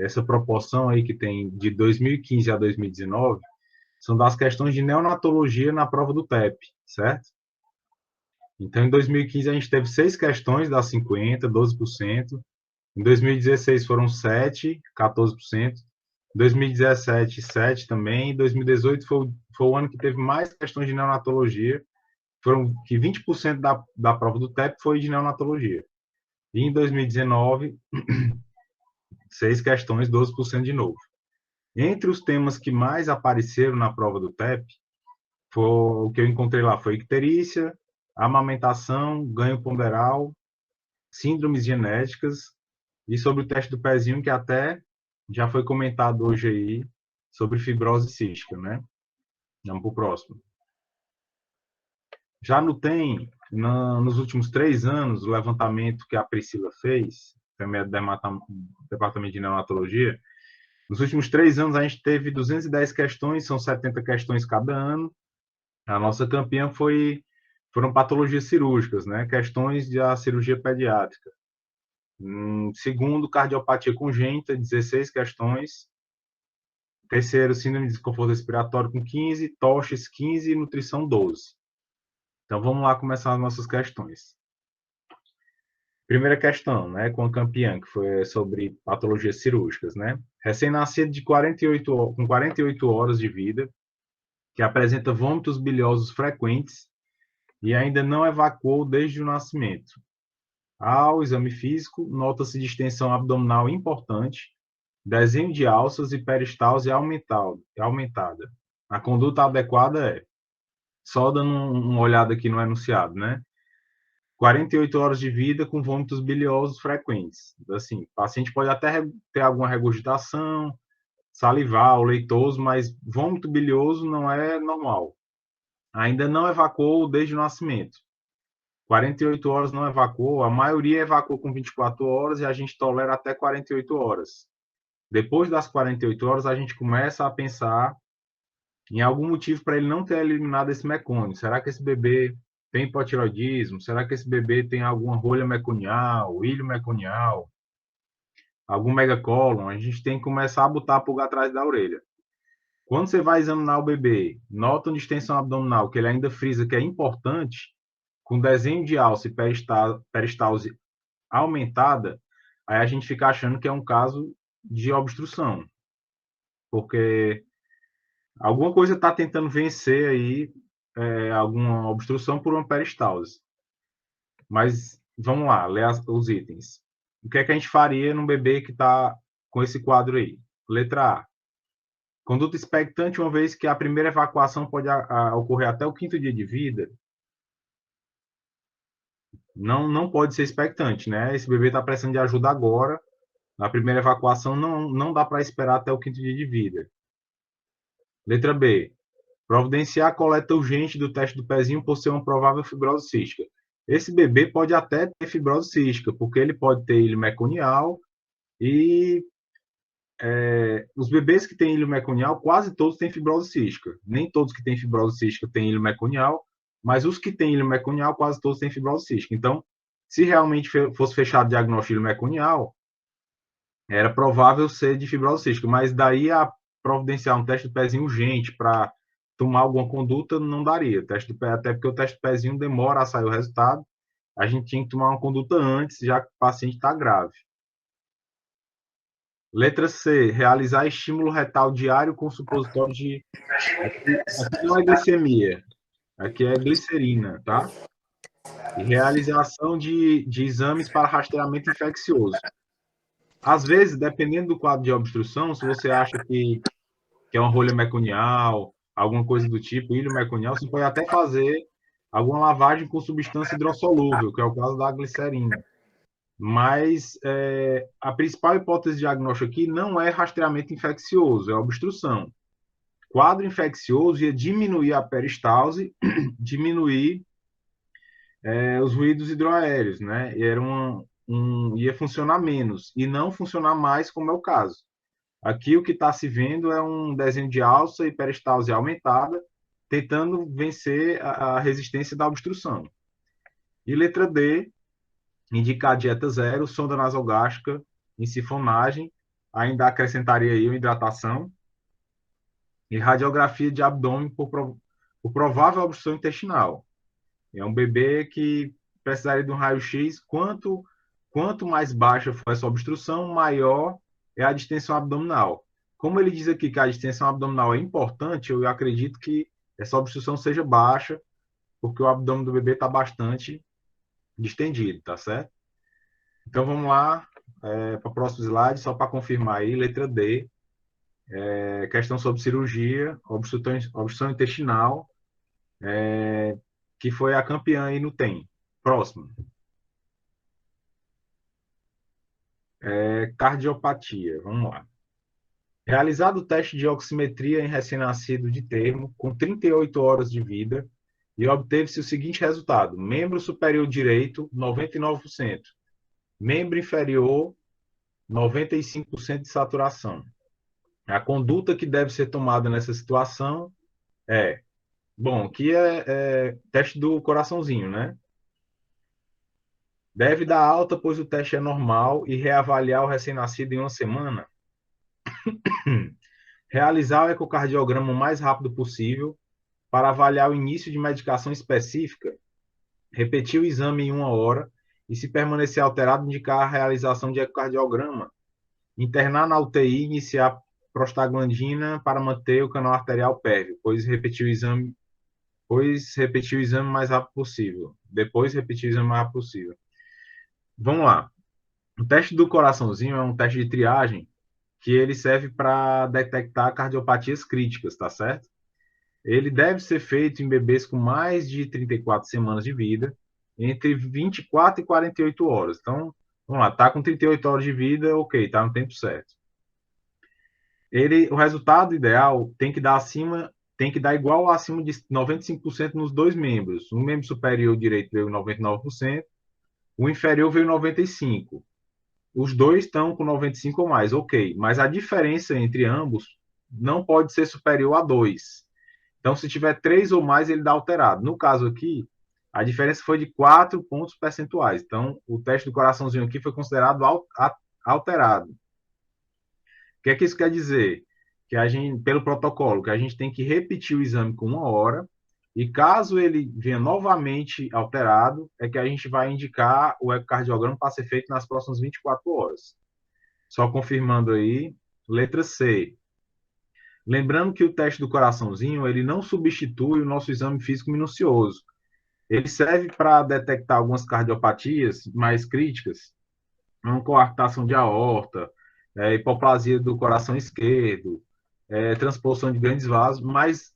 essa proporção aí que tem de 2015 a 2019, são das questões de neonatologia na prova do TEP, certo? Então, em 2015, a gente teve 6 questões das 50, 12%. Em 2016 foram 7, 14%. Em 2017, 7 também. Em 2018 foi o ano que teve mais questões de neonatologia. Foram que 20% da prova do TEP foi de neonatologia. E em 2019, 6 questões, 12% de novo. Entre os temas que mais apareceram na prova do TEP, o que eu encontrei lá foi icterícia, amamentação, ganho ponderal, síndromes genéticas e sobre o teste do pezinho, que até já foi comentado hoje aí, sobre fibrose cística, né? Vamos para o próximo. Já no TEM, nos últimos 3 anos, o levantamento que a Priscila fez, também é do Departamento de Neonatologia, nos últimos 3 anos a gente teve 210 questões, são 70 questões cada ano. A nossa campeã foram patologias cirúrgicas, né? Questões da cirurgia pediátrica. Segundo, cardiopatia congênita, 16 questões. Terceiro, síndrome de desconforto respiratório com 15, toches 15 e nutrição 12. Então vamos lá começar as nossas questões. Primeira questão, né, com a campeã, que foi sobre patologias cirúrgicas, né? Recém-nascido com 48 horas de vida, que apresenta vômitos biliosos frequentes e ainda não evacuou desde o nascimento. Ao exame físico, nota-se distensão abdominal importante, desenho de alças e peristalse aumentada. A conduta adequada é, só dando uma olhada aqui no enunciado, né? 48 horas de vida com vômitos biliosos frequentes. Assim, o paciente pode até ter alguma regurgitação, salivar ou leitoso, mas vômito bilioso não é normal. Ainda não evacuou desde o nascimento. 48 horas não evacuou, a maioria evacuou com 24 horas e a gente tolera até 48 horas. Depois das 48 horas, a gente começa a pensar em algum motivo para ele não ter eliminado esse mecônio. Será que esse bebê tem hipotireoidismo? Será que esse bebê tem alguma rolha meconial, ilho meconial, algum megacólon? A gente tem que começar a botar a pulga atrás da orelha. Quando você vai examinar o bebê, nota uma distensão abdominal, que ele ainda frisa que é importante, com desenho de alça e peristalse aumentada, aí a gente fica achando que é um caso de obstrução, porque alguma coisa está tentando vencer aí alguma obstrução por uma peristalse. Mas vamos lá, ler os itens. O que é que a gente faria num bebê que está com esse quadro aí? Letra A. Conduta expectante, uma vez que a primeira evacuação pode ocorrer até o 5º dia de vida, não pode ser expectante, né? Esse bebê está precisando de ajuda agora. Na primeira evacuação, não dá para esperar até o 5º dia de vida. Letra B. Providenciar a coleta urgente do teste do pezinho por ser uma provável fibrose cística. Esse bebê pode até ter fibrose cística, porque ele pode ter ilho meconial e os bebês que têm ilho meconial, quase todos têm fibrose cística. Nem todos que têm fibrose cística têm ilho meconial, mas os que têm ilho meconial, quase todos têm fibrose cística. Então, se realmente fosse fechado o diagnóstico de ilho meconial, era provável ser de fibrose cística, mas daí a providenciar um teste do pezinho urgente para tomar alguma conduta não daria. Teste do pé, até porque o teste do pezinho demora a sair o resultado. A gente tinha que tomar uma conduta antes, já que o paciente está grave. Letra C. Realizar estímulo retal diário com supositório de... Aqui não é glicemia, aqui é glicerina, tá? E realização de exames para rastreamento infeccioso. Às vezes, dependendo do quadro de obstrução, se você acha que é uma rolha meconial, alguma coisa do tipo, ilho meconial, você pode até fazer alguma lavagem com substância hidrossolúvel, que é o caso da glicerina. Mas a principal hipótese de diagnóstico aqui não é rastreamento infeccioso, é obstrução. Quadro infeccioso ia diminuir a peristalse, diminuir os ruídos hidroaéreos, né? E ia funcionar menos, e não funcionar mais, como é o caso. Aqui o que está se vendo é um desenho de alça e peristalse aumentada, tentando vencer a resistência da obstrução. E letra D, indicar dieta zero, sonda nasogástrica, em sifonagem, ainda acrescentaria aí uma hidratação, e radiografia de abdômen por provável obstrução intestinal. É um bebê que precisaria de um raio-x. Quanto mais baixa for essa obstrução, maior é a distensão abdominal. Como ele diz aqui que a distensão abdominal é importante, eu acredito que essa obstrução seja baixa, porque o abdômen do bebê está bastante distendido, tá certo? Então, vamos lá para o próximo slide, só para confirmar aí, letra D, questão sobre cirurgia, obstrução intestinal, que foi a campeã aí no TEM. Próximo. Cardiopatia, vamos lá. Realizado o teste de oximetria em recém-nascido de termo, com 38 horas de vida, e obteve-se o seguinte resultado: membro superior direito, 99%. Membro inferior, 95% de saturação. A conduta que deve ser tomada nessa situação aqui é teste do coraçãozinho, né? Deve dar alta, pois o teste é normal, e reavaliar o recém-nascido em uma semana. Realizar o ecocardiograma o mais rápido possível para avaliar o início de medicação específica. Repetir o exame em 1 hora e, se permanecer alterado, indicar a realização de ecocardiograma. Internar na UTI e iniciar prostaglandina para manter o canal arterial pérvio, depois repetir o exame o mais rápido possível. Vamos lá. O teste do coraçãozinho é um teste de triagem que ele serve para detectar cardiopatias críticas, tá certo? Ele deve ser feito em bebês com mais de 34 semanas de vida, entre 24 e 48 horas. Então, vamos lá, tá com 38 horas de vida, ok, tá no tempo certo. O resultado ideal tem que dar igual ou acima de 95% nos dois membros. O membro superior direito veio 99%, o inferior veio 95%. Os dois estão com 95% ou mais, ok. Mas a diferença entre ambos não pode ser superior a 2. Então, se tiver 3 ou mais, ele dá alterado. No caso aqui, a diferença foi de 4 pontos percentuais. Então, o teste do coraçãozinho aqui foi considerado alterado. O que é que isso quer dizer? Que a gente, pelo protocolo, que a gente tem que repetir o exame com 1 hora, e caso ele venha novamente alterado, é que a gente vai indicar o ecocardiograma para ser feito nas próximas 24 horas. Só confirmando aí, letra C. Lembrando que o teste do coraçãozinho, ele não substitui o nosso exame físico minucioso. Ele serve para detectar algumas cardiopatias mais críticas, uma coartação de aorta, hipoplasia do coração esquerdo, transposição de grandes vasos, mas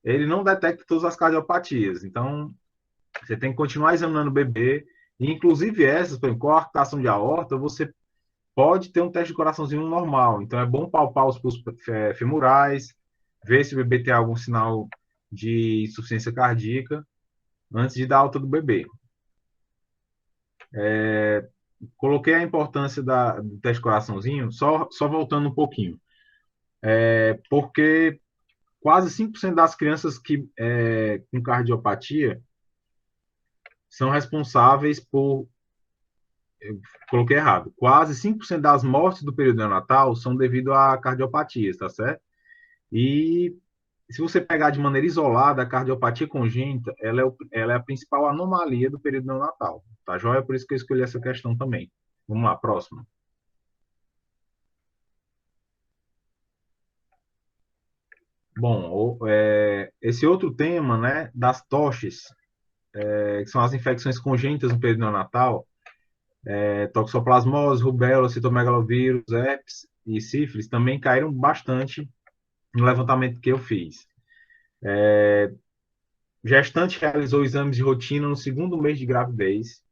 ele não detecta todas as cardiopatias. Então, você tem que continuar examinando o bebê, e inclusive essas, por exemplo, coartação de aorta, você pode ter um teste de coraçãozinho normal. Então, é bom palpar os pulsos femorais, ver se o bebê tem algum sinal de insuficiência cardíaca, antes de dar alta do bebê. Coloquei a importância do teste de coraçãozinho, só voltando um pouquinho. Porque quase 5% das crianças com cardiopatia são responsáveis por... Eu coloquei errado. Quase 5% das mortes do período neonatal são devido a cardiopatias, tá certo? E se você pegar de maneira isolada, a cardiopatia congênita, ela é a principal anomalia do período neonatal. Tá joia? Por isso que eu escolhi essa questão também. Vamos lá, próxima. Bom, esse outro tema, né, das toches, que são as infecções congênitas no período neonatal, toxoplasmose, rubéola, citomegalovírus, herpes e sífilis, também caíram bastante no levantamento que eu fiz. Gestante realizou exames de rotina no 2º mês de gravidez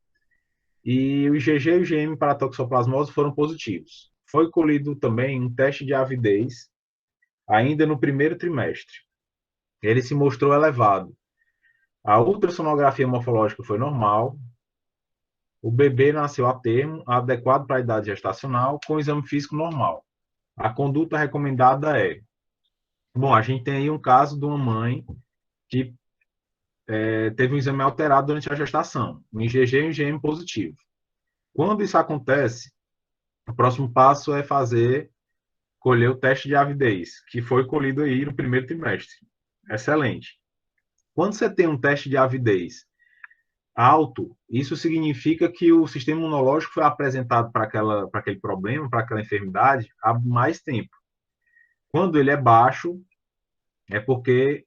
e o IgG e o IgM para toxoplasmose foram positivos. Foi colhido também um teste de avidez ainda no 1º trimestre. Ele se mostrou elevado. A ultrassonografia morfológica foi normal. O bebê nasceu a termo, adequado para a idade gestacional, com exame físico normal. A conduta recomendada é... Bom, a gente tem aí um caso de uma mãe que teve um exame alterado durante a gestação, um IgG e um IgM positivo. Quando isso acontece, o próximo passo é colher o teste de avidez, que foi colhido aí no 1º trimestre. Excelente. Quando você tem um teste de avidez alto, isso significa que o sistema imunológico foi apresentado para aquele problema, para aquela enfermidade, há mais tempo. Quando ele é baixo, é porque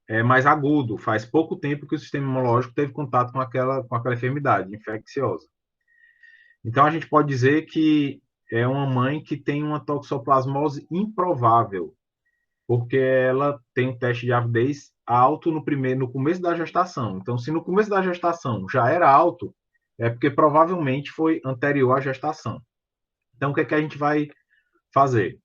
é mais agudo, faz pouco tempo que o sistema imunológico teve contato com aquela enfermidade infecciosa. Então, a gente pode dizer que é uma mãe que tem uma toxoplasmose improvável, porque ela tem um teste de avidez alto no começo da gestação. Então, se no começo da gestação já era alto, é porque provavelmente foi anterior à gestação. Então, o que é que a gente vai fazer?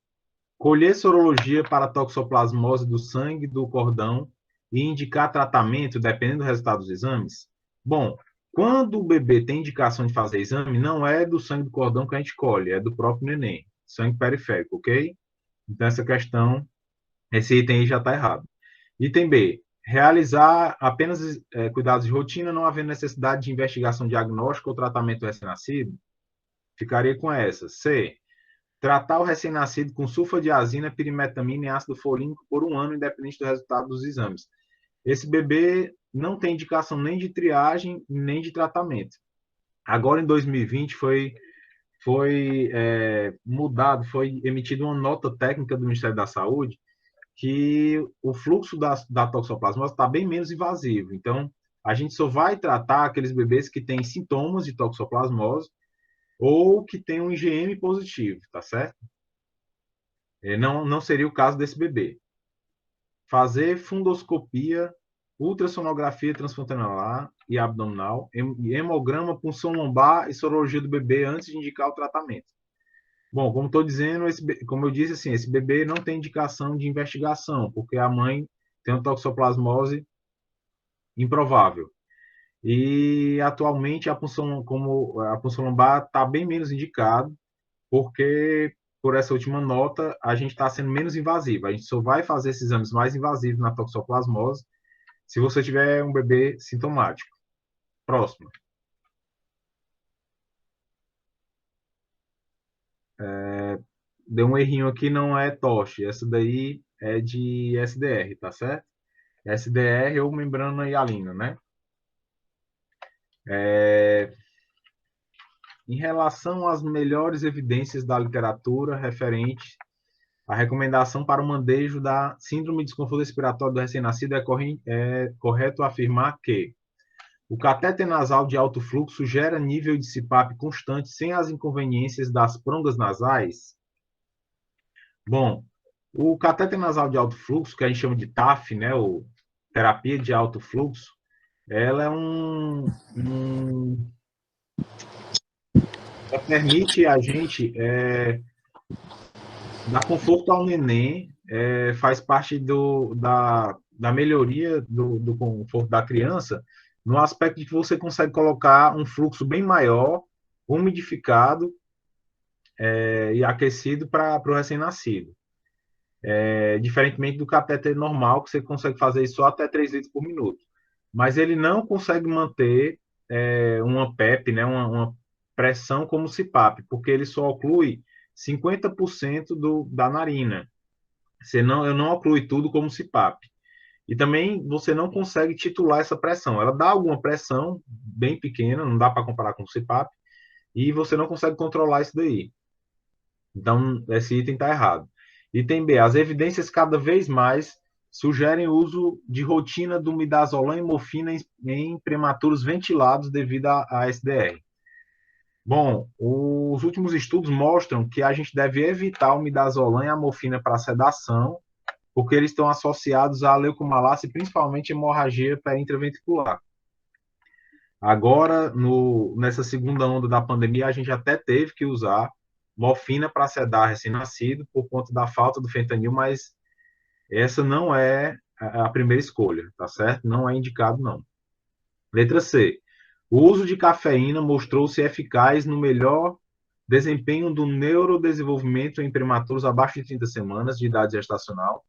Colher sorologia para toxoplasmose do sangue, do cordão, e indicar tratamento, dependendo do resultado dos exames? Bom, quando o bebê tem indicação de fazer exame, não é do sangue do cordão que a gente colhe, é do próprio neném, sangue periférico, ok? Então, esse item aí já está errado. Item B, realizar apenas cuidados de rotina, não havendo necessidade de investigação diagnóstica ou tratamento do recém-nascido, ficaria com essa. C, tratar o recém-nascido com sulfadiazina, pirimetamina e ácido folínico por 1 ano, independente do resultado dos exames. Esse bebê não tem indicação nem de triagem, nem de tratamento. Agora, em 2020, foi mudado, foi emitida uma nota técnica do Ministério da Saúde que o fluxo da toxoplasmose está bem menos invasivo. Então, a gente só vai tratar aqueles bebês que têm sintomas de toxoplasmose ou que têm um IgM positivo, tá certo? Não seria o caso desse bebê. Fazer fundoscopia, ultrassonografia transfrontalar e abdominal, hemograma, punção lombar e sorologia do bebê antes de indicar o tratamento. Bom, como estou dizendo, como eu disse, assim, esse bebê não tem indicação de investigação, porque a mãe tem uma toxoplasmose improvável. E, atualmente, a punção lombar está bem menos indicado, porque, por essa última nota, a gente está sendo menos invasivo. A gente só vai fazer esses exames mais invasivos na toxoplasmose se você tiver um bebê sintomático. Próximo. Deu um errinho aqui, não é TOSH. Essa daí é de SDR, tá certo? SDR ou membrana hialina, né? Em relação às melhores evidências da literatura referente à recomendação para o manejo da síndrome de desconforto respiratório do recém-nascido, é correto afirmar que o catéter nasal de alto fluxo gera nível de CPAP constante sem as inconveniências das prongas nasais? Bom, o catéter nasal de alto fluxo, que a gente chama de TAF, né, ou terapia de alto fluxo, ela é ela permite a gente dar conforto ao neném, faz parte da melhoria do conforto da criança, no aspecto de que você consegue colocar um fluxo bem maior, umidificado e aquecido para o recém-nascido. Diferentemente do catéter normal, que você consegue fazer isso só até 3 litros por minuto. Mas ele não consegue manter uma PEP, né, uma pressão como o CPAP, porque ele só oclui 50% da narina. Eu não oclui tudo como CPAP. E também você não consegue titular essa pressão. Ela dá alguma pressão bem pequena, não dá para comparar com o CPAP, e você não consegue controlar isso daí. Então, esse item está errado. Item B, as evidências cada vez mais sugerem o uso de rotina do midazolam e morfina em prematuros ventilados devido à SDR. Bom, os últimos estudos mostram que a gente deve evitar o midazolam e a morfina para sedação, porque eles estão associados à leucomalácia e principalmente hemorragia intraventricular. Agora, nessa segunda onda da pandemia, a gente até teve que usar morfina para sedar recém-nascido por conta da falta do fentanil, mas essa não é a primeira escolha, tá certo? Não é indicado, não. Letra C. O uso de cafeína mostrou-se eficaz no melhor desempenho do neurodesenvolvimento em prematuros abaixo de 30 semanas de idade gestacional.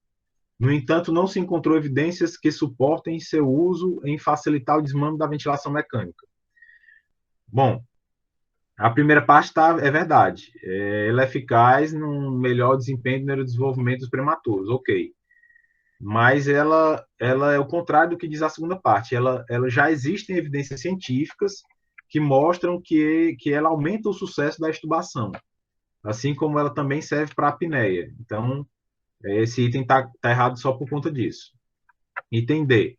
No entanto, não se encontrou evidências que suportem seu uso em facilitar o desmame da ventilação mecânica. Bom, a primeira parte é verdade. Ela é eficaz no melhor desempenho do neurodesenvolvimento dos prematuros, ok. Mas ela é o contrário do que diz a segunda parte. Ela já existem evidências científicas que mostram que ela aumenta o sucesso da extubação, assim como ela também serve para a apneia. Então, esse item está errado só por conta disso. Item D.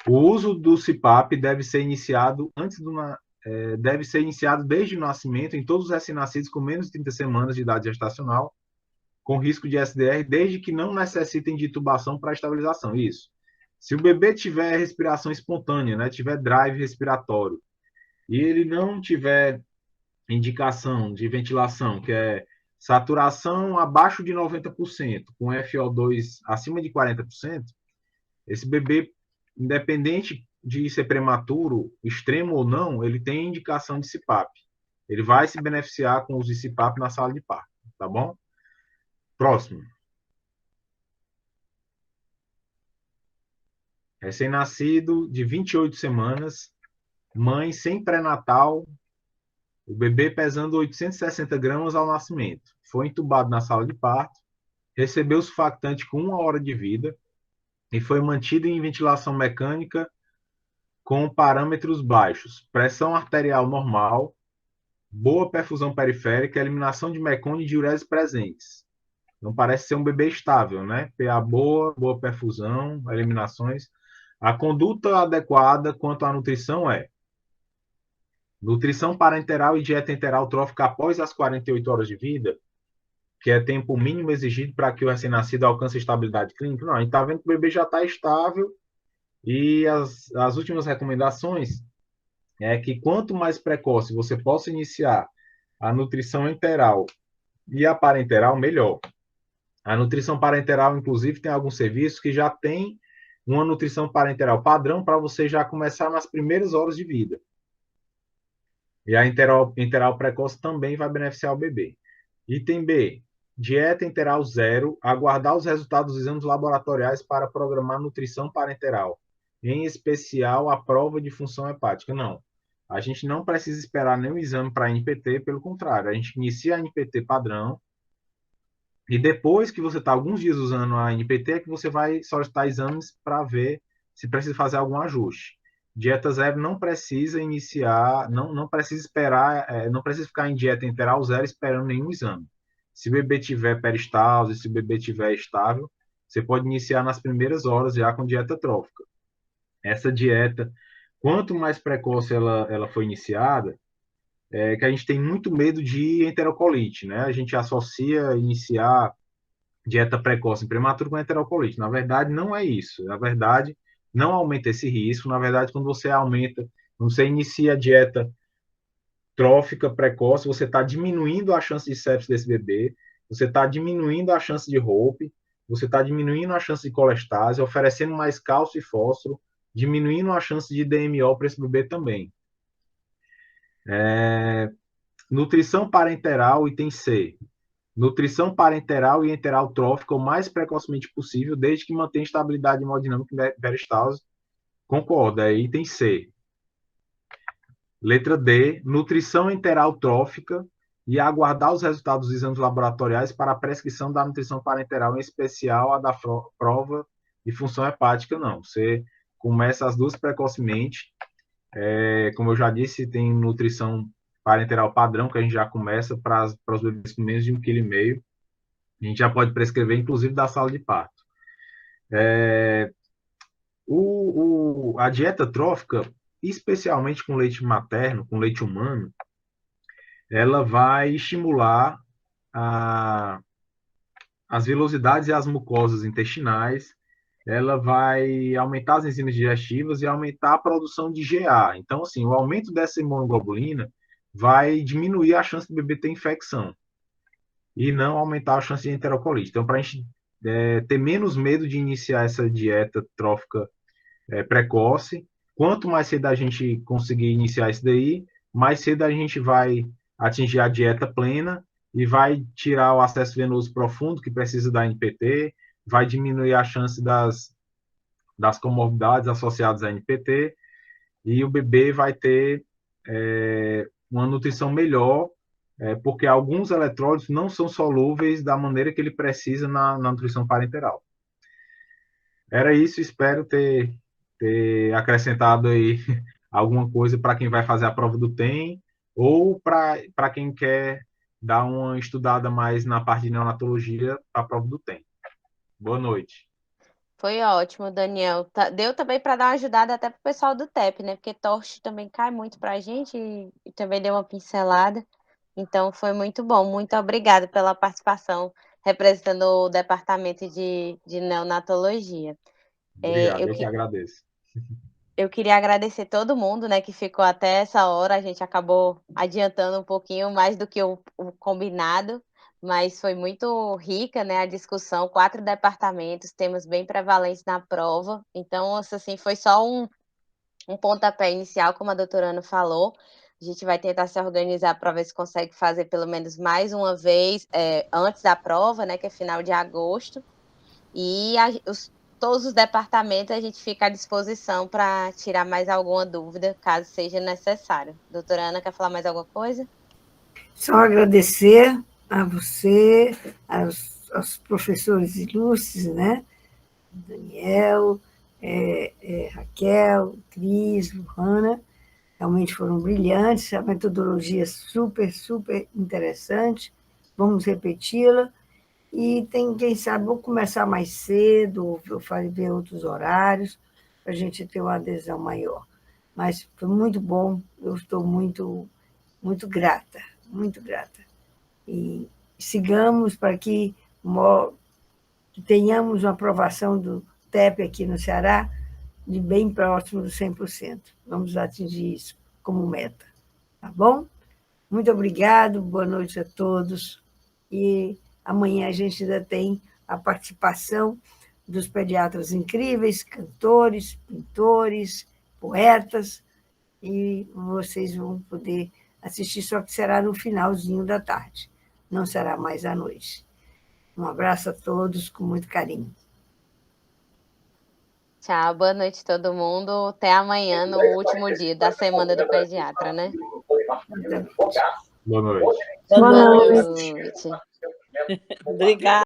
O uso do CPAP deve ser iniciado desde o nascimento em todos os recém-nascidos com menos de 30 semanas de idade gestacional, com risco de SDR, desde que não necessitem de intubação para estabilização. Isso. Se o bebê tiver respiração espontânea, né, tiver drive respiratório, e ele não tiver indicação de ventilação, que é saturação abaixo de 90%, com FO2 acima de 40%, esse bebê, independente de ser prematuro, extremo ou não, ele tem indicação de CPAP. Ele vai se beneficiar com o uso de CPAP na sala de parto, tá bom? Próximo. Recém-nascido, de 28 semanas, mãe sem pré-natal, o bebê pesando 860 gramas ao nascimento. Foi entubado na sala de parto, recebeu surfactante com 1 hora de vida e foi mantido em ventilação mecânica com parâmetros baixos, pressão arterial normal, boa perfusão periférica, eliminação de mecônio e diurese presentes. Não parece ser um bebê estável, né? PA boa perfusão, eliminações. A conduta adequada quanto à nutrição é nutrição parenteral e dieta enteral trófica após as 48 horas de vida, que é tempo mínimo exigido para que o recém-nascido alcance estabilidade clínica. Não, a gente está vendo que o bebê já está estável e as últimas recomendações é que quanto mais precoce você possa iniciar a nutrição enteral e a parenteral, melhor. A nutrição parenteral, inclusive, tem alguns serviços que já tem uma nutrição parenteral padrão para você já começar nas primeiras horas de vida. E a enteral precoce também vai beneficiar o bebê. Item B, dieta enteral 0, aguardar os resultados dos exames laboratoriais para programar nutrição parenteral, em especial a prova de função hepática. Não, a gente não precisa esperar nenhum exame para a NPT, pelo contrário, a gente inicia a NPT padrão, e depois que você está alguns dias usando a NPT, é que você vai solicitar exames para ver se precisa fazer algum ajuste. Dieta zero não precisa iniciar, não precisa esperar, não precisa ficar em dieta enteral zero esperando nenhum exame. Se o bebê tiver peristalse, se o bebê tiver estável, você pode iniciar nas primeiras horas já com dieta trófica. Essa dieta, quanto mais precoce ela foi iniciada, que a gente tem muito medo de enterocolite, né? A gente associa iniciar dieta precoce em prematuro com enterocolite. Na verdade, não é isso. Na verdade, não aumenta esse risco. Na verdade, quando você inicia a dieta trófica precoce, você está diminuindo a chance de sepsis desse bebê, você está diminuindo a chance de Hope, você está diminuindo a chance de colestase, oferecendo mais cálcio e fósforo, diminuindo a chance de DMO para esse bebê também. Nutrição parenteral, item C. Nutrição parenteral e enteral trófica o mais precocemente possível, desde que mantenha estabilidade hemodinâmica e peristalse. Concorda, é item C. Letra D, nutrição enteral trófica e aguardar os resultados dos exames laboratoriais para a prescrição da nutrição parenteral, em especial a da prova de função hepática, não. Você começa as duas precocemente. Como eu já disse, tem nutrição parenteral padrão, que a gente já começa para os bebês com menos de 1,5 kg. A gente já pode prescrever, inclusive, da sala de parto. A dieta trófica, especialmente com leite materno, com leite humano, ela vai estimular as velocidades e as mucosas intestinais, ela vai aumentar as enzimas digestivas e aumentar a produção de GA. Então, assim, o aumento dessa imunoglobulina vai diminuir a chance do bebê ter infecção e não aumentar a chance de enterocolite. Então, para a gente ter menos medo de iniciar essa dieta trófica precoce, quanto mais cedo a gente conseguir iniciar isso daí, mais cedo a gente vai atingir a dieta plena e vai tirar o acesso venoso profundo, que precisa da NPT, vai diminuir a chance das comorbidades associadas à NPT, e o bebê vai ter uma nutrição melhor, porque alguns eletrólitos não são solúveis da maneira que ele precisa na nutrição parenteral. Era isso, espero ter acrescentado aí alguma coisa para quem vai fazer a prova do TEM, ou para quem quer dar uma estudada mais na parte de neonatologia para a prova do TEM. Boa noite. Foi ótimo, Daniel. Deu também para dar uma ajudada até para o pessoal do TEP, né? Porque TORCH também cai muito para a gente e também deu uma pincelada. Então, foi muito bom. Muito obrigada pela participação, representando o departamento de neonatologia. Obrigado, eu que agradeço. Eu queria agradecer todo mundo, né, que ficou até essa hora. A gente acabou adiantando um pouquinho mais do que o combinado, mas foi muito rica, né, a discussão. 4 departamentos, temas bem prevalentes na prova. Então, assim, foi só um pontapé inicial, como a doutora Ana falou. A gente vai tentar se organizar para ver se consegue fazer pelo menos mais uma vez antes da prova, né, que é final de agosto. E todos os departamentos a gente fica à disposição para tirar mais alguma dúvida, caso seja necessário. Doutora Ana, quer falar mais alguma coisa? Só agradecer a você, aos professores ilustres, né? Daniel, Raquel, Cris, Luana, realmente foram brilhantes, a metodologia super, super interessante, vamos repeti-la. E quem sabe, vou começar mais cedo, ver outros horários, para a gente ter uma adesão maior. Mas foi muito bom, eu estou muito, muito grata, muito grata. E sigamos para que tenhamos uma aprovação do TEP aqui no Ceará de bem próximo do 100%. Vamos atingir isso como meta, tá bom? Muito obrigado, boa noite a todos. E amanhã a gente ainda tem a participação dos pediatras incríveis, cantores, pintores, poetas, e vocês vão poder assistir, só que será no finalzinho da tarde, não será mais à noite. Um abraço a todos, com muito carinho. Tchau, boa noite todo mundo. Até amanhã, no último dia da semana do pediatra, né? Boa noite. Boa noite. Boa noite. Obrigada.